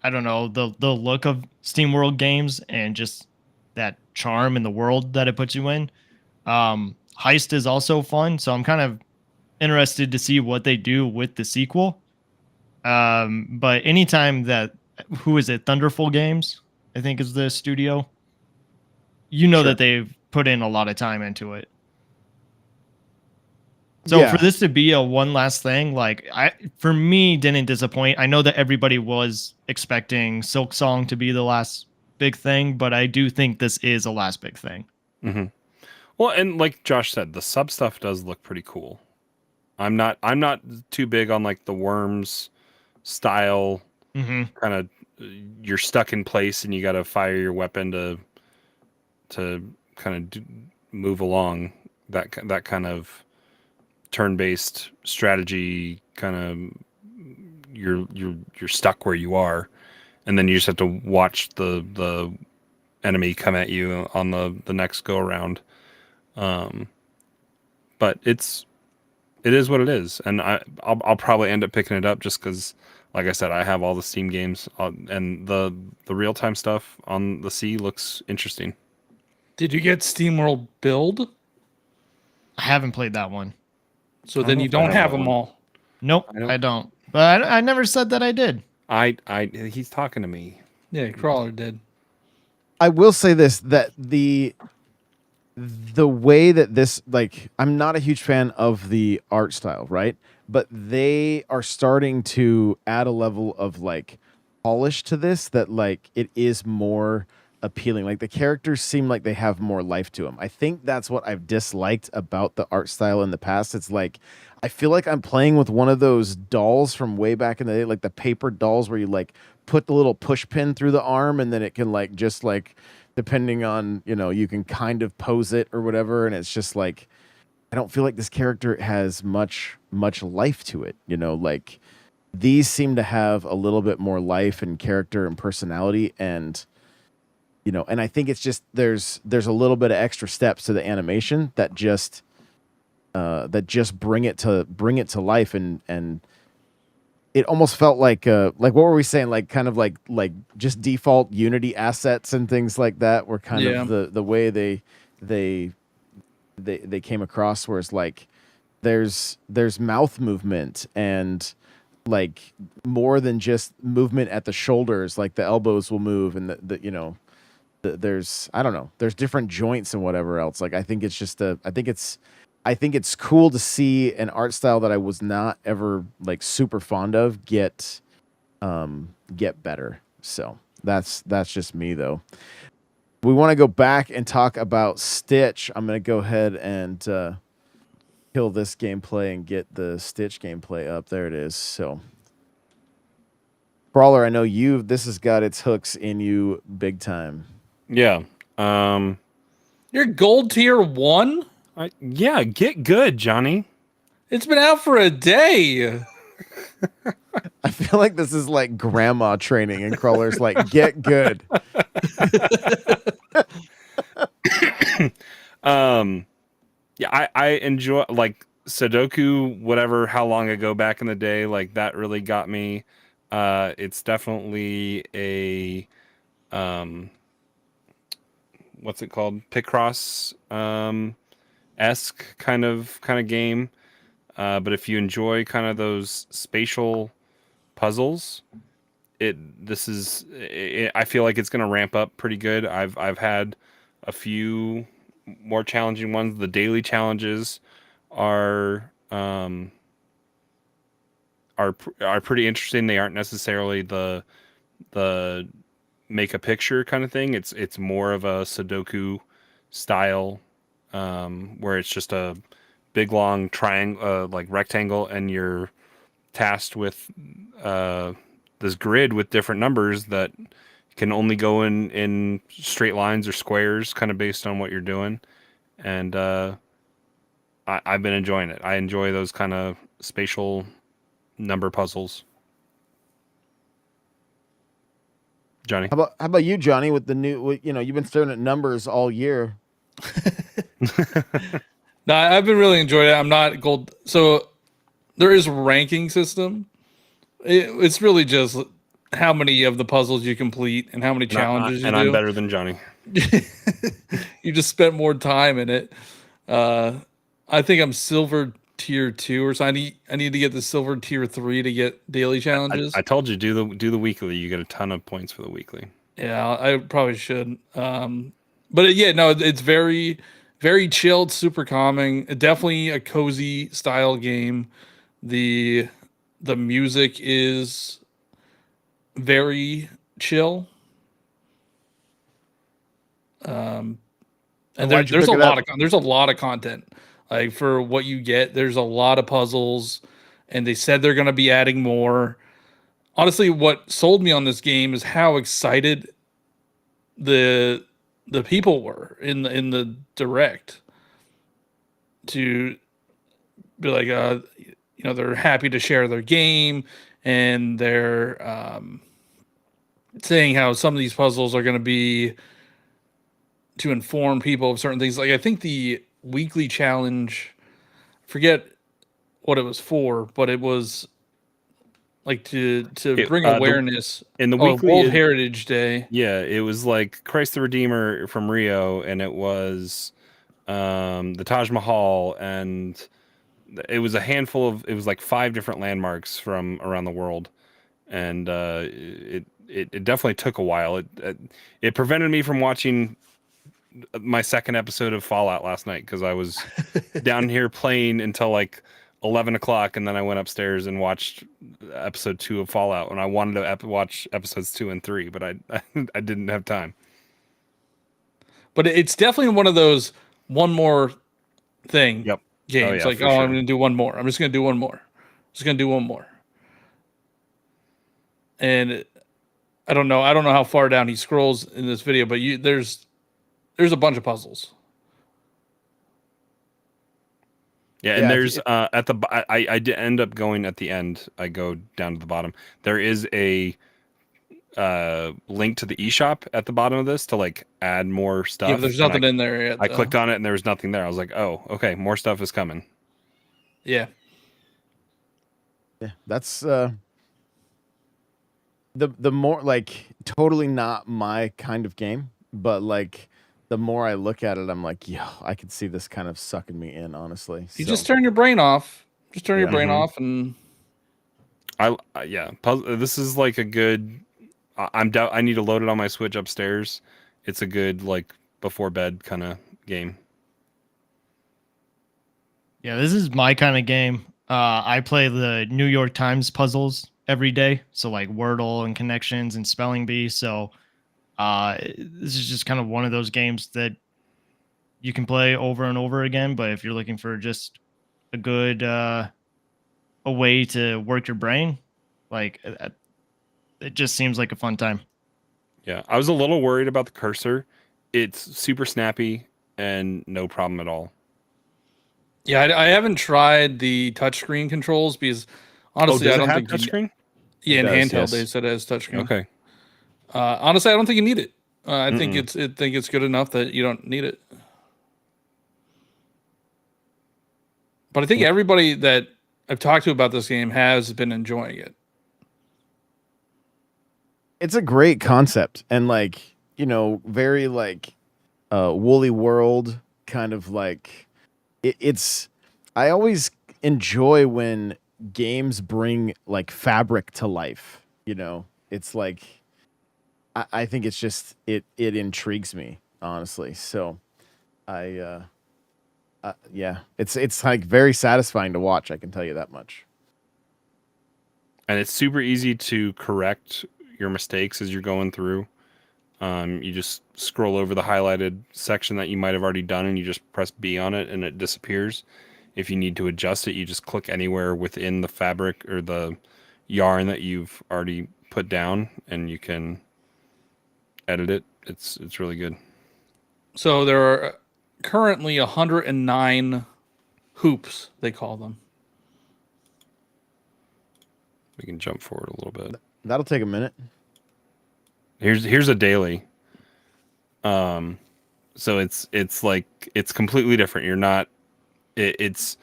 I don't know, the look of SteamWorld games and just that charm in the world that it puts you in. Heist is also fun, so I'm kind of interested to see what they do with the sequel. But anytime that, who is it, Thunderful Games, I think is the studio. You know Sure. that they've put in a lot of time into it. So Yeah. for this to be a one last thing, like for me, didn't disappoint. I know that everybody was expecting Silk Song to be the last big thing, but I do think this is a last big thing. Mm-hmm. Well, and like Josh said, the sub stuff does look pretty cool. I'm not too big on like the Worms style Mm-hmm. kind of you're stuck in place and you got to fire your weapon to kind of move along that kind of turn-based strategy kind of you're stuck where you are and then you just have to watch the enemy come at you on the next go around. But it is what it is, and I'll probably end up picking it up just because, like I said, I have all the Steam games, and the real time stuff on the sea looks interesting. Did you get SteamWorld Build? I haven't played that one. So I don't then know you if I don't have have that them one. all. Nope, I don't- I don't. But I never said that I did. He's talking to me. Yeah, Crawler did. I will say this that the way that this like I'm not a huge fan of the art style, right? But they are starting to add a level of like polish to this that like it is more appealing. Like the characters seem like they have more life to them. I think that's what I've disliked about the art style in the past. It's like I feel like I'm playing with one of those dolls from way back in the day, like the paper dolls where you like put the little push pin through the arm and then it can like just like depending on, you know, you can kind of pose it or whatever. And it's just like, I don't feel like this character has much life to it. You know, like these seem to have a little bit more life and character and personality. And, you know, and I think it's just, there's a little bit of extra steps to the animation that just bring it to life. And it almost felt like what were we saying? Like kind of like just default Unity assets and things like that were kind Yeah. of the way they came across, where it's like there's mouth movement and like more than just movement at the shoulders, like the elbows will move and the you know there's I don't know, there's different joints and whatever else. Like I think it's cool to see an art style that I was not ever like super fond of get better. So that's just me though. We want to go back and talk about Stitch. I'm going to go ahead and kill this gameplay and get the Stitch gameplay up. There it is. So Brawler, I know this has got its hooks in you big time. Yeah. You're gold tier 1? Yeah. Get good, Johnny. It's been out for a day. I feel like this is like grandma training and Crawler's like, get good. Yeah, I enjoy like Sudoku, whatever, how long ago back in the day, like that really got me. It's definitely a what's it called? Picross esque kind of game. But if you enjoy kind of those spatial puzzles, I feel like it's going to ramp up pretty good. I've had a few more challenging ones. The daily challenges are pretty interesting. They aren't necessarily the make a picture kind of thing. It's more of a Sudoku style, where it's just a big long triangle, like rectangle, and you're tasked with this grid with different numbers that can only go in straight lines or squares, kind of based on what you're doing. And I've been enjoying it. I enjoy those kind of spatial number puzzles. Johnny, How about you, Johnny? With the new, you've been staring at numbers all year. No, I've been really enjoying it. I'm not gold. So there is a ranking system. It's really just how many of the puzzles you complete and how many challenges you do. I'm better than Johnny. You just spent more time in it. I think I'm silver tier 2 or so. I need to get the silver tier 3 to get daily challenges. I told you do the weekly. You get a ton of points for the weekly. Yeah, I probably should. But yeah, no, it's very, very chilled, super calming. Definitely a cozy style game. The music is very chill. And there's a lot of content. Like for what you get, there's a lot of puzzles, and they said they're going to be adding more. Honestly, what sold me on this game is how excited the people were in the direct to be like, they're happy to share their game, and they're saying how some of these puzzles are going to be to inform people of certain things. Like I think the weekly challenge, forget what it was for, but it was like to bring awareness in the weekly World Heritage Day. Yeah, it was like Christ the Redeemer from Rio, and it was the Taj Mahal, and it was it was like 5 different landmarks from around the world, and it definitely took a while. It prevented me from watching my second episode of Fallout last night, because I was down here playing until like 11 o'clock, and then I went upstairs and watched episode 2 of Fallout, and I wanted to watch episodes 2 and 3, but I didn't have time. But it's definitely one of those one more thing games. I'm going to do one more. I'm just going to do one more. Just going to do one more. And I don't know how far down he scrolls in this video, but there's a bunch of puzzles. Yeah, and there's at the I did end up going at the end. I go down to the bottom. There is a link to the eShop at the bottom of this to like add more stuff. Yeah, but there's nothing in there yet. I clicked on it and there was nothing there. I was like, oh, okay, more stuff is coming. Yeah. Yeah, that's the more like totally not my kind of game, but like the more I look at it, I'm like, yo, I could see this kind of sucking me in, honestly. You just turn your brain off. Just turn your brain off, and this is like a good. I need to load it on my Switch upstairs. It's a good like before bed kind of game. Yeah, this is my kind of game. I play the New York Times puzzles every day, so like Wordle and Connections and Spelling Bee. So this is just kind of one of those games that you can play over and over again. But if you're looking for just a good a way to work your brain, like it just seems like a fun time. Yeah, I was a little worried about the cursor. It's super snappy and no problem at all. Yeah, I haven't tried the touchscreen controls because honestly, I don't think touchscreen. Yeah, in handheld yes. they said it has touchscreen. Okay. Honestly, I don't think you need it. I think it's good enough that you don't need it. But I think everybody that I've talked to about this game has been enjoying it. It's a great concept, and like, very like Woolly World, kind of like it's. I always enjoy when games bring like fabric to life. You know, it's like I think it's just it intrigues me honestly. So I yeah, it's like very satisfying to watch. I can tell you that much. And it's super easy to correct your mistakes as you're going through. You just scroll over the highlighted section that you might have already done, and you just press B on it, and it disappears. If you need to adjust it, you just click anywhere within the fabric or the yarn that you've already put down, and you can edit it. It's really good. So there are currently 109 hoops, they call them. We can jump forward a little bit. That'll take a minute. Here's a daily. So it's like it's completely different. You're not. It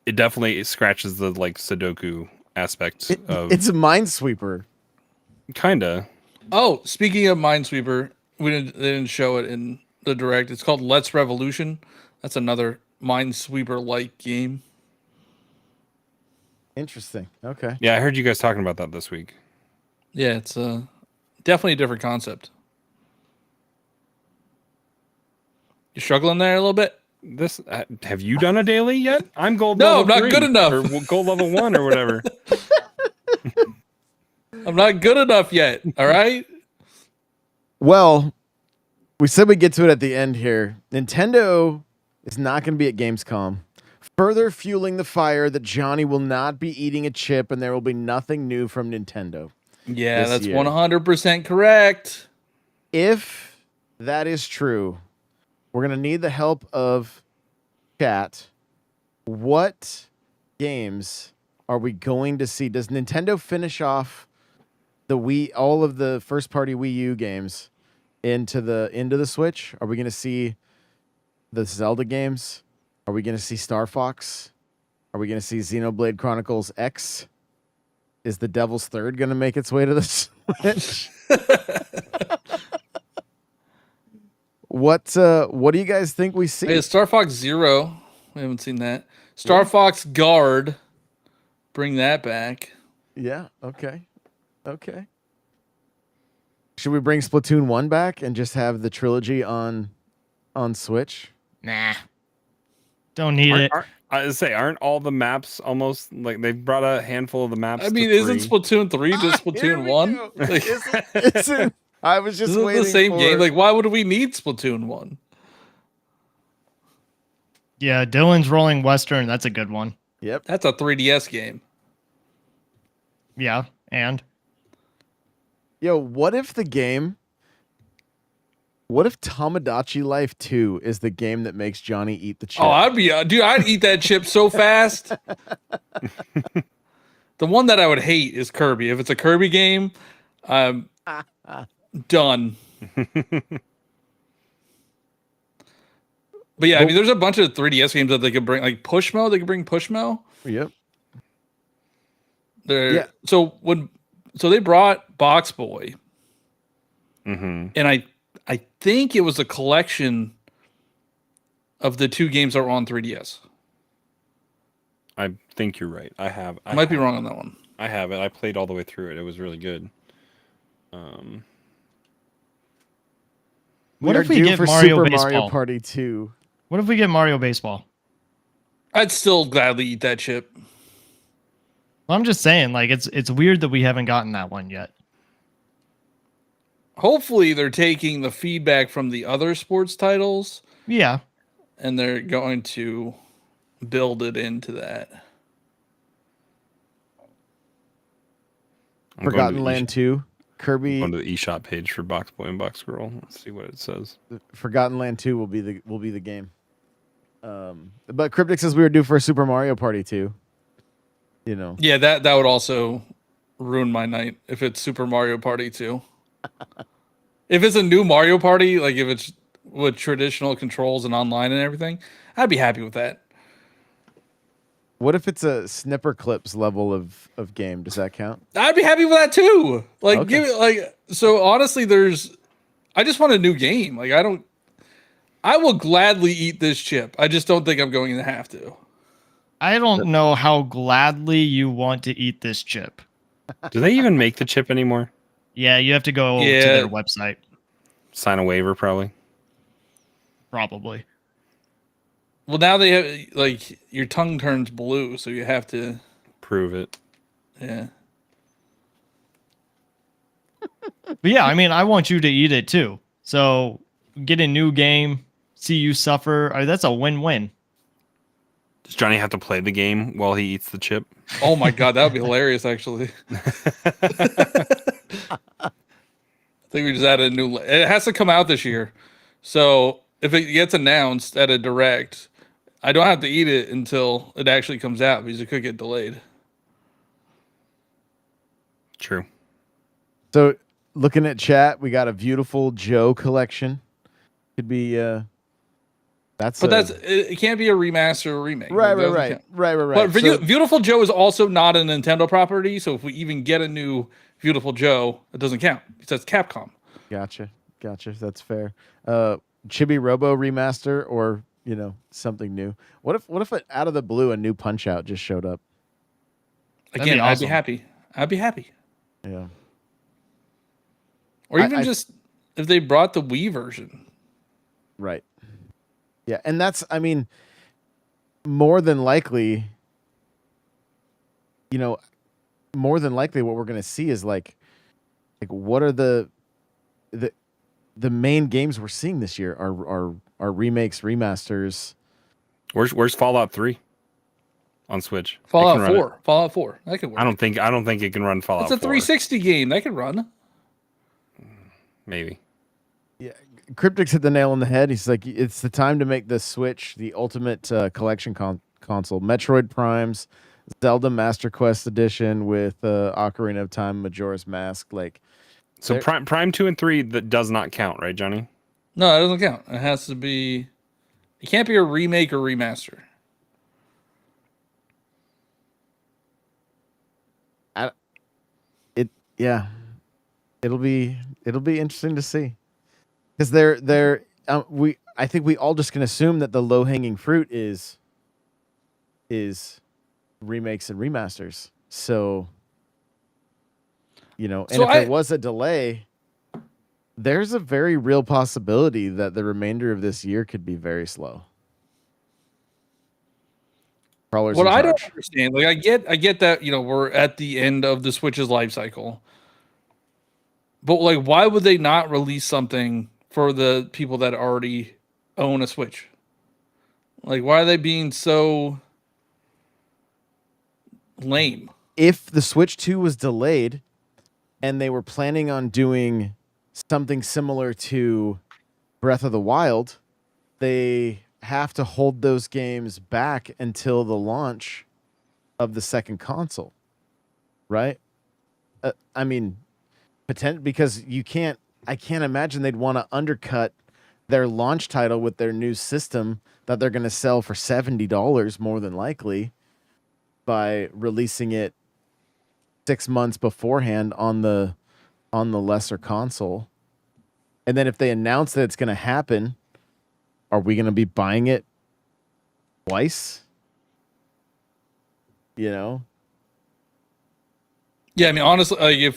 definitely scratches the like Sudoku aspect of. It's a Minesweeper. Kinda. Oh, speaking of Minesweeper, they didn't show it in the direct. It's called Let's Revolution. That's another Minesweeper-like game. Interesting. Okay. Yeah, I heard you guys talking about that this week. Yeah, it's definitely a different concept. You struggling there a little bit? This have you done a daily yet? I'm gold. No, level I'm not 3, good enough. Or gold level 1 or whatever. I'm not good enough yet. All right. Well, we said we'd get to it at the end here. Nintendo is not going to be at Gamescom, further fueling the fire that Johnny will not be eating a chip and there will be nothing new from Nintendo. Yeah, This that's year. 100% correct. If that is true, we're going to need the help of chat. What games are we going to see? Does Nintendo finish off all of the first party Wii U games into the Switch? Are we going to see the Zelda games? Are we going to see Star Fox? Are we going to see Xenoblade Chronicles X? Is the Devil's Third going to make its way to the Switch? What do you guys think we see? Hey, Star Fox Zero. We haven't seen that. Star Fox Guard. Bring that back. Yeah, okay. Okay. Should we bring Splatoon 1 back and just have the trilogy on Switch? Nah. Don't need it. Aren't all the maps almost like they've brought a handful of the maps? I mean, to isn't 3? Splatoon 3 just Here Splatoon we 1? go. Like, Isn't I was just isn't it waiting the same for... game? Like, why would we need Splatoon 1? Yeah, Dylan's Rolling Western. That's a good one. Yep. That's a 3DS game. Yeah, and Yo, what if Tamagotchi Life 2 is the game that makes Johnny eat the chip? Oh, I'd eat that chip so fast. The one that I would hate is Kirby. If it's a Kirby game, I'm done. But yeah, I mean, there's a bunch of 3DS games that they could bring, like Pushmo. They could bring Pushmo. Yep. Yeah. So they brought Box Boy, Mhm. and I think it was a collection of the two games that were on 3DS. I think you're right. I might be wrong on that one. I have it. I played all the way through it. It was really good. What if we due get for Mario Super Baseball? Mario Party 2? What if we get Mario Baseball? I'd still gladly eat that chip. Well, I'm just saying, like it's weird that we haven't gotten that one yet. Hopefully, they're taking the feedback from the other sports titles Yeah. and they're going to build it into that. I'm going Forgotten to Land 2, Kirby. Going to the eShop page for Box Boy and Box Girl. Let's see what it says. Forgotten Land 2 will be the game. But Cryptic says we were due for a Super Mario Party 2. You know. Yeah, that would also ruin my night if it's Super Mario Party 2. If it's a new Mario Party, like if it's with traditional controls and online and everything, I'd be happy with that. What if it's a Snipper Clips level of game? Does that count? I'd be happy with that too. Like Okay. give it so honestly, I just want a new game. Like I will gladly eat this chip. I just don't think I'm going to have to. I don't know how gladly you want to eat this chip. Do they even make the chip anymore? Yeah, you have to go to Yeah. their website, Sign a waiver, probably. probably. Well, now they have like your tongue turns blue, so you have to. Prove it. Yeah. But yeah, I mean, I want you to eat it too. So get a new game, see you suffer. I mean, that's a win-win. Does Johnny have to play the game while he eats the chip? Oh my god, that would be hilarious. Actually, I think we just added a new. It has to come out this year, so if it gets announced at a direct, I don't have to eat it until it actually comes out because it could get delayed. True. So, looking at chat, we got a beautiful Joe collection. Could be It can't be a remaster or remake. right, It doesn't right, count. right, right, right. But So- Beautiful Joe is also not a Nintendo property, so if we even get a new Beautiful Joe, it doesn't count. It says Capcom. Gotcha. That's fair. Chibi Robo remaster or something new. What if out of the blue a new Punch Out just showed up? That'd be Again, I'd be awesome. happy. I'd be happy. Yeah. Or even I- just if they brought the Wii version. Right. Yeah, and that's more than likely more than likely what we're going to see is like what are the main games we're seeing this year are remakes, remasters. Where's Fallout 3 on Switch? It can Fallout run it. 4. Fallout 4. That could work. I don't think it can run Fallout It's a 4. 360 game. That could run. Maybe. Yeah, Cryptic's hit the nail on the head. He's like, it's the time to make the Switch the ultimate collection console. Metroid Primes, Zelda Master Quest Edition with Ocarina of Time, Majora's Mask. Like, So there- Prime 2 and 3 that does not count, right, Johnny? No, it doesn't count. It has to be. It can't be a remake or remaster. yeah, it'll be interesting to see because I think we all just can assume that the low hanging fruit is remakes and remasters. So and So if there was a delay, there's a very real possibility that the remainder of this year could be very slow. Crawlers What in I don't charge. understand, like I get that we're at the end of the Switch's life cycle, but like why would they not release something for the people that already own a Switch? Like why are they being so lame? If the Switch 2 was delayed and they were planning on doing something similar to Breath of the Wild, they have to hold those games back until the launch of the second console, right? Because I can't imagine they'd want to undercut their launch title with their new system that they're going to sell for $70 more than likely by releasing it 6 months beforehand on the lesser console. And then if they announce that it's going to happen, are we going to be buying it twice? Yeah, I mean honestly, like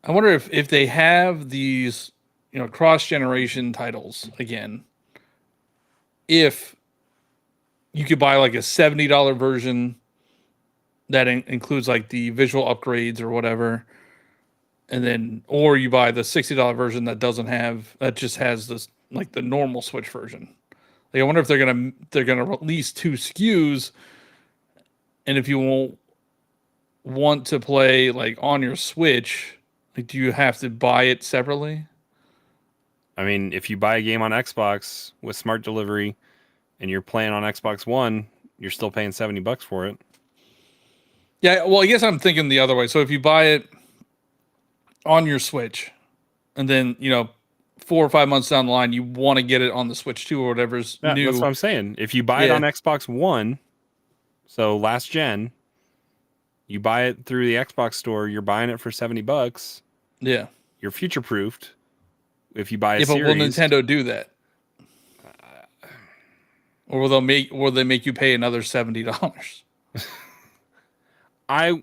I wonder if they have these cross generation titles again, if you could buy like a $70 version that includes like the visual upgrades or whatever, and then or you buy the $60 version that just has this like the normal Switch version. Like I wonder if they're gonna release two SKUs, and if you won't want to play like on your Switch, like do you have to buy it separately? I mean, if you buy a game on Xbox with smart delivery and you're playing on Xbox One, you're still paying $70 for it. Yeah, well, I guess I'm thinking the other way. So if you buy it on your Switch, and then 4 or 5 months down the line, you want to get it on the Switch 2 or whatever's Yeah, new. that's what I'm saying. If you buy it on Xbox One, so last gen, you buy it through the Xbox store, you're buying it for $70. Yeah. You're future proofed. buy a Yeah, but will series, Nintendo do that? Or will they make you pay another $70? I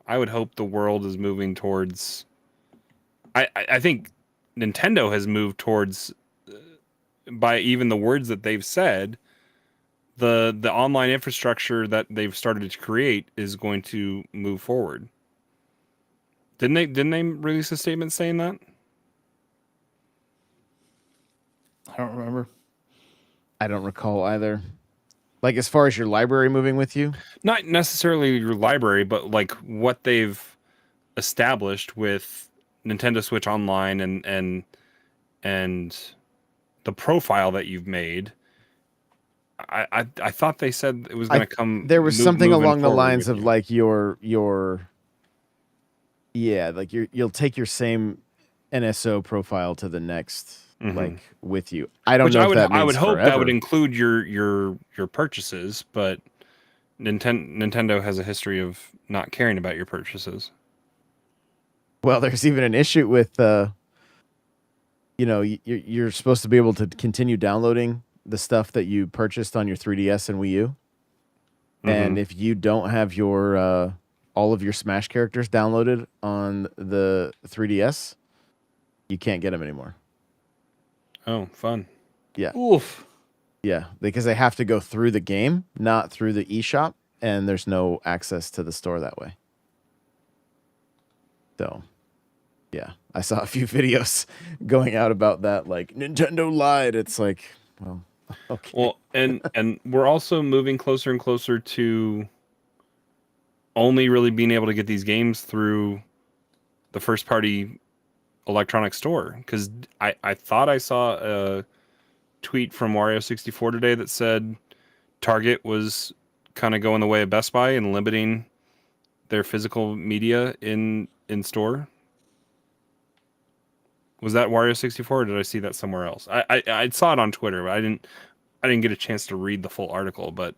would hope the world is moving towards. I think Nintendo has moved towards, by even the words that they've said, the online infrastructure that they've started to create is going to move forward. Didn't they release a statement saying that? I don't remember. I don't recall either. Like as far as your library moving with you? Not necessarily your library, but like what they've established with Nintendo Switch Online and the profile that you've made. I thought they said it was going to come. There was something moving along the forward lines with of you. like like you'll take your same NSO profile to the next like with you. I don't Which know if that means I would hope that would forever. include your purchases, but Nintendo has a history of not caring about your purchases. Well, there's even an issue with you're supposed to be able to continue downloading the stuff that you purchased on your 3DS and Wii U. And if you don't have your all of your Smash characters downloaded on the 3DS, you can't get them anymore. Oh, fun. Yeah. Oof. Yeah, because they have to go through the game, not through the eShop, and there's no access to the store that way. So, yeah, I saw a few videos going out about that, like Nintendo lied. It's like, well, okay. Well, and we're also moving closer and closer to only really being able to get these games through the first party electronic store. Because I thought I saw a tweet from Wario64 today that said Target was kind of going the way of Best Buy and limiting their physical media in store. Was that Wario64 or did I see that somewhere else? I saw it on Twitter, but I didn't get a chance to read the full article. But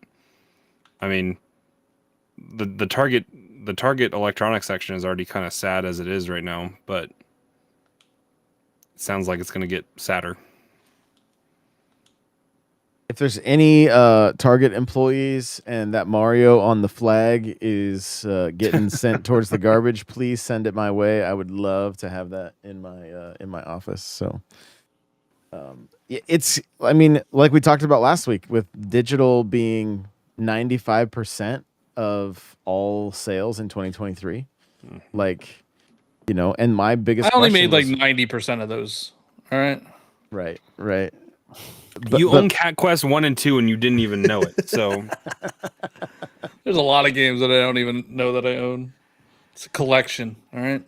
I mean, the Target electronics section is already kind of sad as it is right now, but it sounds like it's going to get sadder. If there's any Target employees and that Mario on the flag is getting sent towards the garbage, please send it my way. I would love to have that in my office. So, it's. I mean, like we talked about last week, with digital being 95% of all sales in 2023. Like, and my biggest. I only made question like 90% of those. All right. was, right. You own Cat Quest 1 and 2 and you didn't even know it. So There's a lot of games that I don't even know that I own. It's a collection. All right.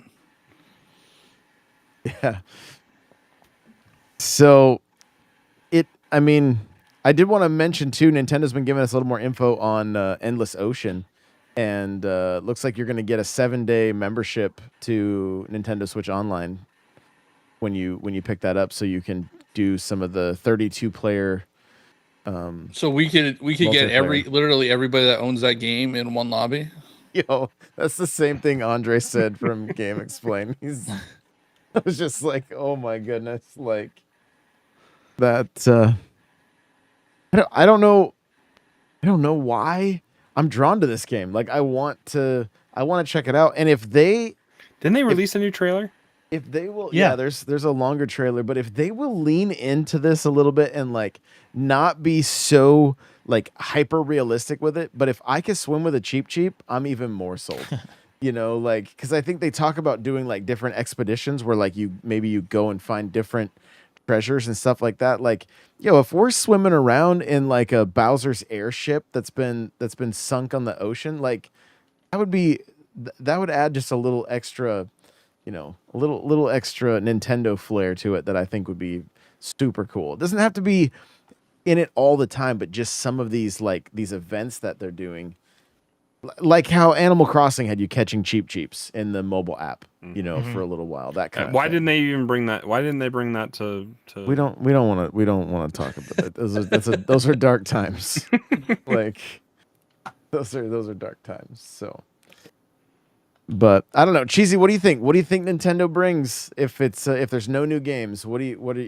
Yeah. So, I mean, I did want to mention too, Nintendo's been giving us a little more info on Endless Ocean, and looks like you're going to get a 7-day membership to Nintendo Switch Online when you pick that up, so you can do some of the 32-player. So we could get literally everybody that owns that game in one lobby. That's the same thing Andre said from Game Explain. I was just like, oh my goodness, like that. I don't know why I'm drawn to this game. Like I want to check it out. And if they didn't they release a new trailer? If they will, Yeah. there's a longer trailer, but if they will lean into this a little bit and like not be so like hyper realistic with it, but if I can swim with a cheap, I'm even more sold. Like because I think they talk about doing like different expeditions where like you go and find different treasures and stuff like that. Like, if we're swimming around in like a Bowser's airship that's been sunk on the ocean, like that would add just a little extra. A little extra Nintendo flair to it that I think would be super cool. It doesn't have to be in it all the time, but just some of these events that they're doing, like how Animal Crossing had you catching cheaps in the mobile app, for a little while. That kind of Why thing. didn't they even bring that? Why didn't they bring that to? We don't want to talk about it. Those are dark times. Like those are dark times. So. But I don't know, Cheesy. What do you think? What do you think Nintendo brings if it's if there's no new games? What are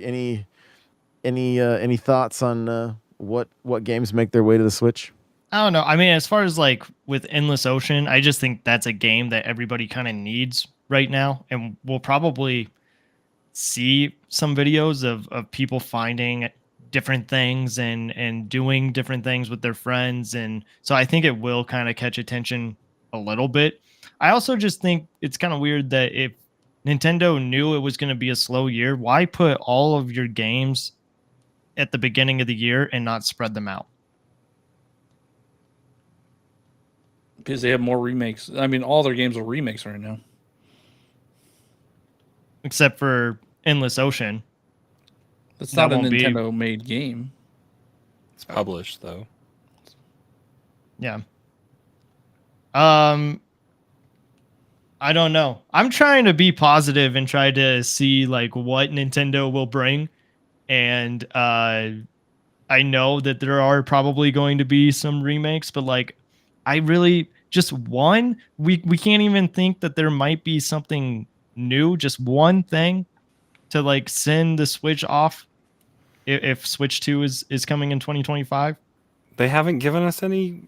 any thoughts on what games make their way to the Switch? I don't know. I mean, as far as like with Endless Ocean, I just think that's a game that everybody kind of needs right now, and we'll probably see some videos of people finding different things and doing different things with their friends, and so I think it will kind of catch attention a little bit. I also just think it's kind of weird that if Nintendo knew it was going to be a slow year, why put all of your games at the beginning of the year and not spread them out? Because they have more remakes. I mean, all their games are remakes right now. Except for Endless Ocean. That's That not a won't be- Nintendo made game. It's published though. Yeah. I don't know. I'm trying to be positive and try to see like what Nintendo will bring. And I know that there are probably going to be some remakes, but like I really just one we can't even think that there might be something new, just one thing to like send the Switch off if Switch 2 is coming in 2025. They haven't given us any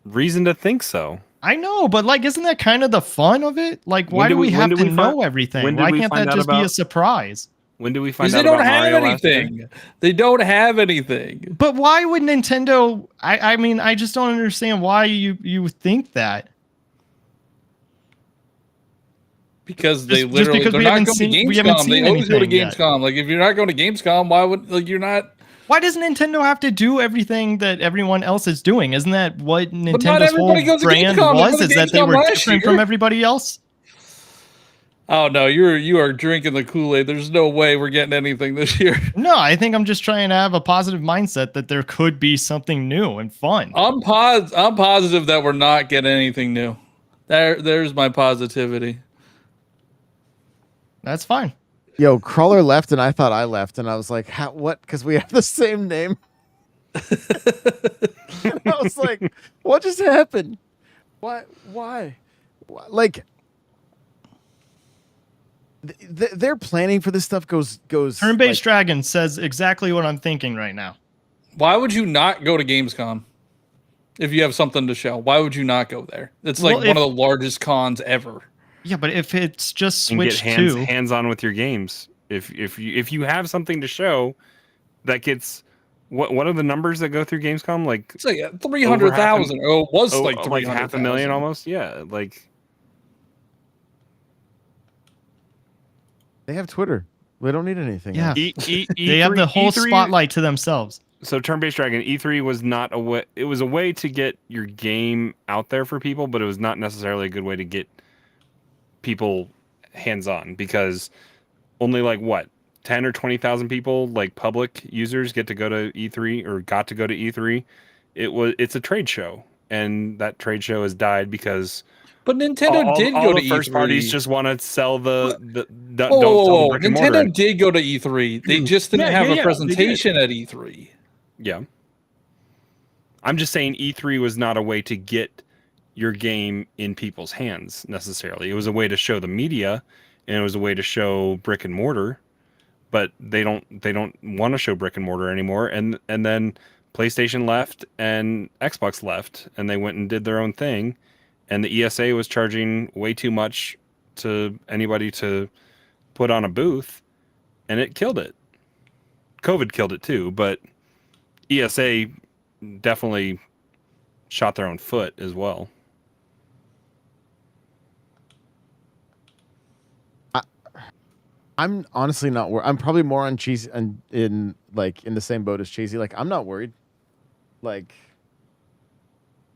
reason to think so. I know, but like, isn't that kind of the fun of it? Like, why do we have to know everything? Why can't that just be a surprise? When did we find Because out they don't about have Mario last year? anything. They don't have anything. But why would Nintendo? I mean, I just don't understand why you think that. Because they Just literally because they're we not haven't going seen- to we haven't Gamescom. seen They always go to anything yet. Gamescom. Like if you're not going to Gamescom, why would like you're not? Why does Nintendo have to do everything that everyone else is doing? Isn't that what not Nintendo's whole everybody goes to brand Gamescom. They was? went to Is that they Gamescom were last different year. from everybody else? Oh no, you are drinking the Kool-Aid. There's no way we're getting anything this year. No, I think I'm just trying to have a positive mindset that there could be something new and fun. I'm positive that we're not getting anything new. There's my positivity. That's fine. Yo, Crawler left, and I thought I left, and I was like, what? Because we have the same name. And I was like, what just happened? Why? Like, their planning for this stuff goes. Turn-based like, Dragon says exactly what I'm thinking right now. Why would you not go to Gamescom if you have something to show? Why would you not go there? It's like Well, one of the largest cons ever. Yeah, but if it's just And get Switch 2, hands on with your games. If you have something to show that gets what are the numbers that go through Gamescom? Like It's like 300,000. Oh, it was like like 300,000. 500,000 almost. Yeah, like they have Twitter. They don't need anything. Yeah. else. they have the whole spotlight to themselves. So turn-based Dragon E3 was not a way. It was a way to get your game out there for people, but it was not necessarily a good way to get people hands-on because only like what 10 or 20,000 people, like public users, get to go to E3 or got to go to E3. It's a trade show, and that trade show has died because But Nintendo did all go to the E3. first parties just want to sell the don't Whoa, sell the whoa. brick and mortar. Nintendo did go to E3. They just didn't have a presentation at E3. Yeah. I'm just saying E3 was not a way to get your game in people's hands necessarily. It was a way to show the media and it was a way to show brick and mortar, but they don't want to show brick and mortar anymore. And then PlayStation left and Xbox left and they went and did their own thing. And the ESA was charging way too much to anybody to put on a booth and it killed it. COVID killed it too, but ESA definitely shot their own foot as well. I'm honestly not worried. I'm probably more on Cheesy and in the same boat as Cheesy. Like, I'm not worried. Like,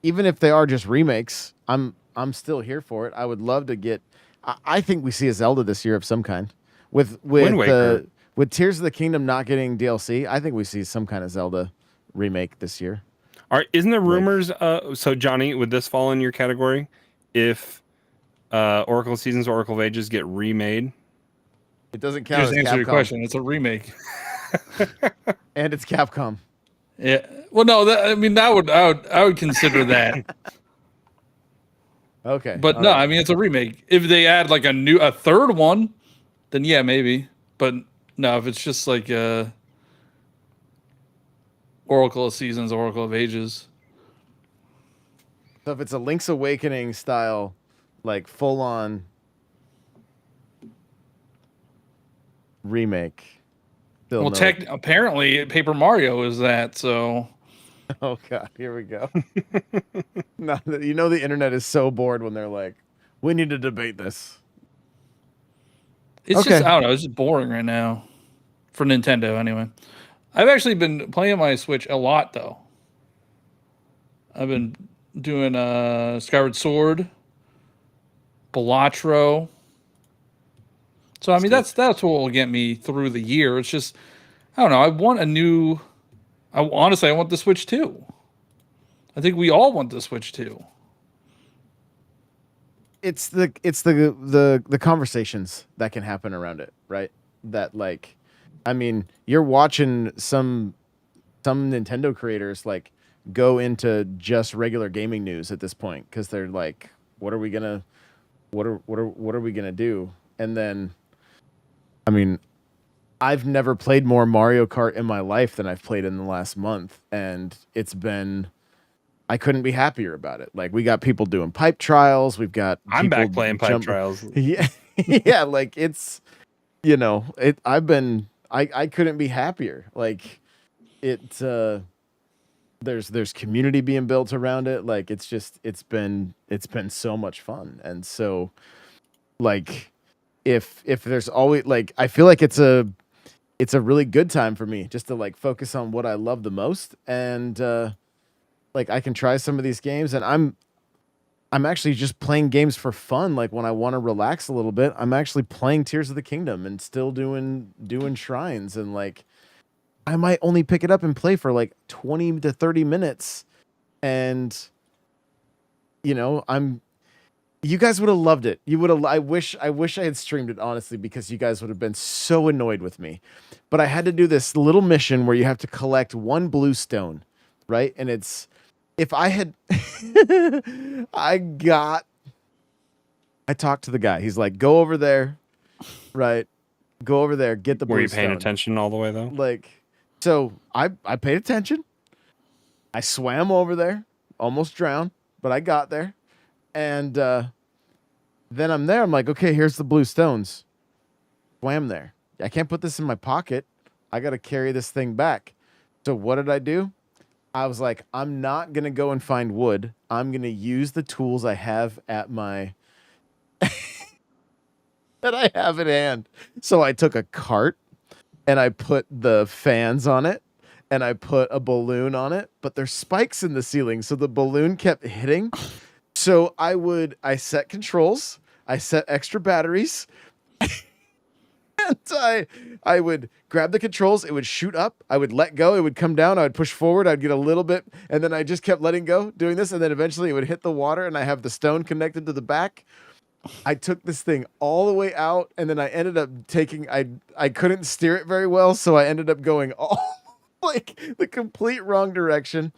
even if they are just remakes, I'm still here for it. I would love to get. I think we see a Zelda this year of some kind. With Wind Waker. With Tears of the Kingdom not getting DLC, I think we see some kind of Zelda remake this year. All right, isn't there rumors? So Johnny, would this fall in your category? If Oracle of Seasons, Oracle of Ages get remade, It doesn't count Just as answer Capcom, your question. It's a remake. and it's Capcom. Yeah. Well, no. I would consider that. Okay. But all no, right. I mean it's a remake. If they add like a third one, then yeah, maybe. But no, if it's just like Oracle of Seasons, Oracle of Ages. So if it's a Link's Awakening style, like full on remake, still Well, no. apparently Paper Mario is that, so Oh god, here we go. No, you know the internet is so bored when they're like, we need to debate this. it's just Okay. I don't know, it's just boring right now. For Nintendo anyway. I've actually been playing my Switch a lot though. I've been doing Skyward Sword, Balatro. So I mean Sick. that's what will get me through the year. It's just I don't know. I want a new. Honestly I want the Switch 2. I think we all want the Switch 2. It's the conversations that can happen around it, right? That like, I mean, you're watching some Nintendo creators like go into just regular gaming news at this point because they're like, what are we gonna what are we gonna do? And then, I mean, I've never played more Mario Kart in my life than I've played in the last month, and it's been I couldn't be happier about it. Like we got people doing pipe trials, we've got I'm people back playing pipe trials. Yeah, yeah, like it's I've been I couldn't be happier. Like it there's community being built around it. Like it's been so much fun. And so like if there's always like I feel like it's a really good time for me just to like focus on what I love the most and like I can try some of these games and I'm actually just playing games for fun. Like when I want to relax a little bit, I'm actually playing Tears of the Kingdom and still doing shrines and like I might only pick it up and play for like 20 to 30 minutes and you guys would have loved it. You would have I wish I had streamed it honestly because you guys would have been so annoyed with me. But I had to do this little mission where you have to collect one blue stone, right? And it's if I had I talked to the guy. He's like, "Go over there." Right? Go over there, get the Were blue you paying stone. attention all the way though? Like so I paid attention. I swam over there, almost drowned, but I got there. And then I'm there. I'm like, okay, here's the blue stones. Swam there. I can't put this in my pocket. I got to carry this thing back. So what did I do? I was like, I'm not going to go and find wood. I'm going to use the tools I have at my that I have at hand. So I took a cart and I put the fans on it and I put a balloon on it, but there's spikes in the ceiling. So the balloon kept hitting. So I set controls, I set extra batteries, and I would grab the controls, it would shoot up, I would let go, it would come down, I would push forward, I'd get a little bit, and then I just kept letting go, doing this, and then eventually it would hit the water, and I have the stone connected to the back. I took this thing all the way out, and then I ended up I couldn't steer it very well, so I ended up going all like the complete wrong direction.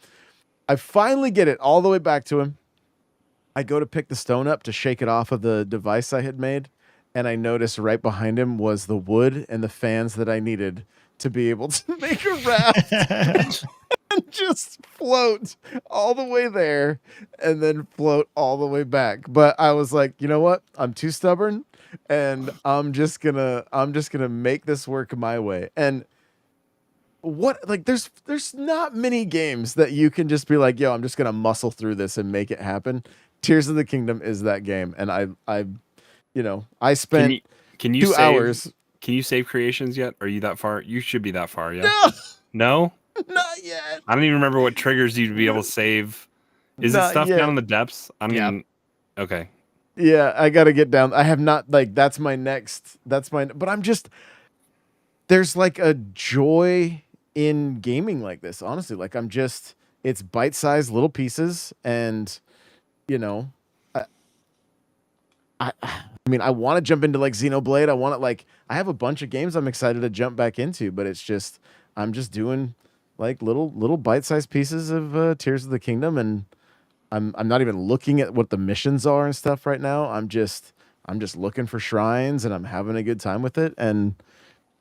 I finally get it all the way back to him. I go to pick the stone up to shake it off of the device I had made, and I noticed right behind him was the wood and the fans that I needed to be able to make a raft and just float all the way there and then float all the way back. But I was like, you know what? I'm too stubborn and I'm just gonna make this work my way. And what like there's not many games that you can just be like, yo, I'm just gonna muscle through this and make it happen. Tears of the Kingdom is that game, and I spent Can you 2 save, hours. Can you save creations yet? Are you that far? You should be that far, yeah. No, No? not yet. I don't even remember what triggers you to be able to save. Is it Not stuff yet. down in the depths? I Yeah. mean, okay. Yeah, I got to get down. I have not like that's my next. But I'm just there's like a joy in gaming like this. Honestly, like it's bite-sized little pieces, and you know, I mean, I want to jump into like Xenoblade. I want to like I have a bunch of games I'm excited to jump back into, but it's just I'm just doing like little bite-sized pieces of Tears of the Kingdom, and I'm not even looking at what the missions are and stuff right now. I'm just looking for shrines and I'm having a good time with it. And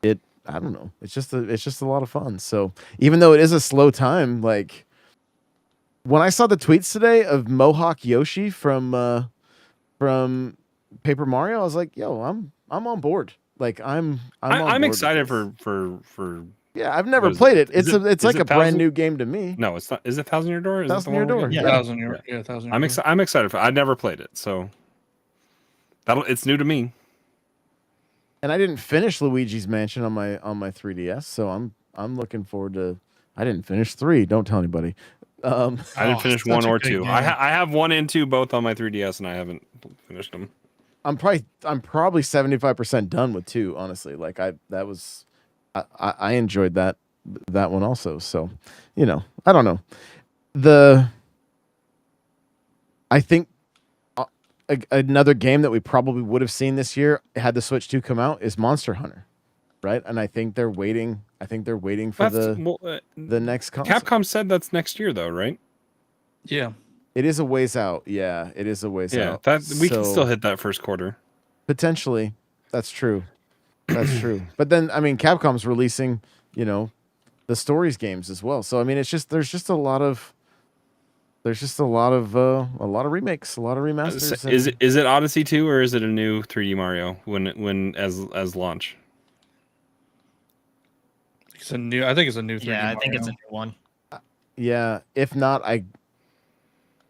I don't know. It's just a lot of fun. So even though it is a slow time, like when I saw the tweets today of Mohawk Yoshi from Paper Mario, I was like, yo, I'm on board. Like I'm I'm board excited with this. for. Yeah, I've never What is played it? it. It's like a brand new game to me. No, it's not. Is it Thousand Year Door? Is it the Thousand one Year we're Door. getting? Yeah. 1,000 year. I'm excited for. I never played it, so it's new to me. And I didn't finish Luigi's Mansion on my 3DS, so I'm looking forward to. I didn't finish 3. Don't tell anybody. I didn't finish such 1 a or good 2. game. I have 1 and 2 both on my 3DS, and I haven't finished them. I'm probably 75% done with 2. Honestly, like I enjoyed that one also. So, I don't know. I think another game that we probably would have seen this year had the Switch 2 come out is Monster Hunter, right? And I think they're waiting. For the next console. Capcom said that's next year, though, right? Yeah. It is a ways out. Yeah, it is a ways out. Yeah, we can So, still hit that first quarter. potentially. That's true. That's true. But then, I mean, Capcom's releasing, the stories games as well. So I mean, there's just a lot of remakes, a lot of remasters. Is it Odyssey 2 or is it a new 3D Mario when as launch? It's a new. I think it's a new. 3D Yeah, I think Mario. it's a new one. Yeah, if not, I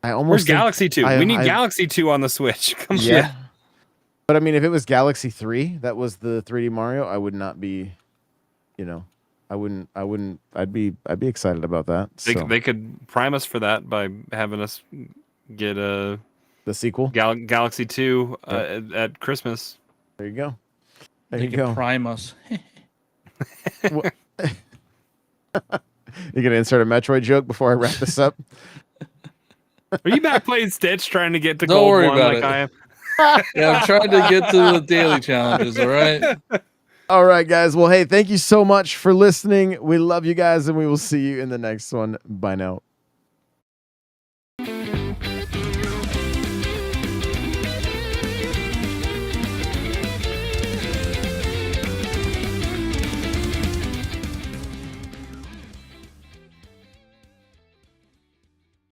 almost Where's think Galaxy 2? We need Galaxy 2 on the Switch. Come on. Yeah. But I mean, if it was Galaxy 3, that was the 3D Mario, I would not be, I'd be excited about that. They could prime us for that by having us get the sequel. Galaxy 2 at Christmas. There you go. There They you could go. prime us. You're gonna insert a Metroid joke before I wrap this up. Are you back playing Stitch trying to get to Don't gold worry 1 about like it. I am? Yeah, I'm trying to get to the daily challenges. All right. All right, guys. Well, hey, thank you so much for listening. We love you guys, and we will see you in the next one. Bye now.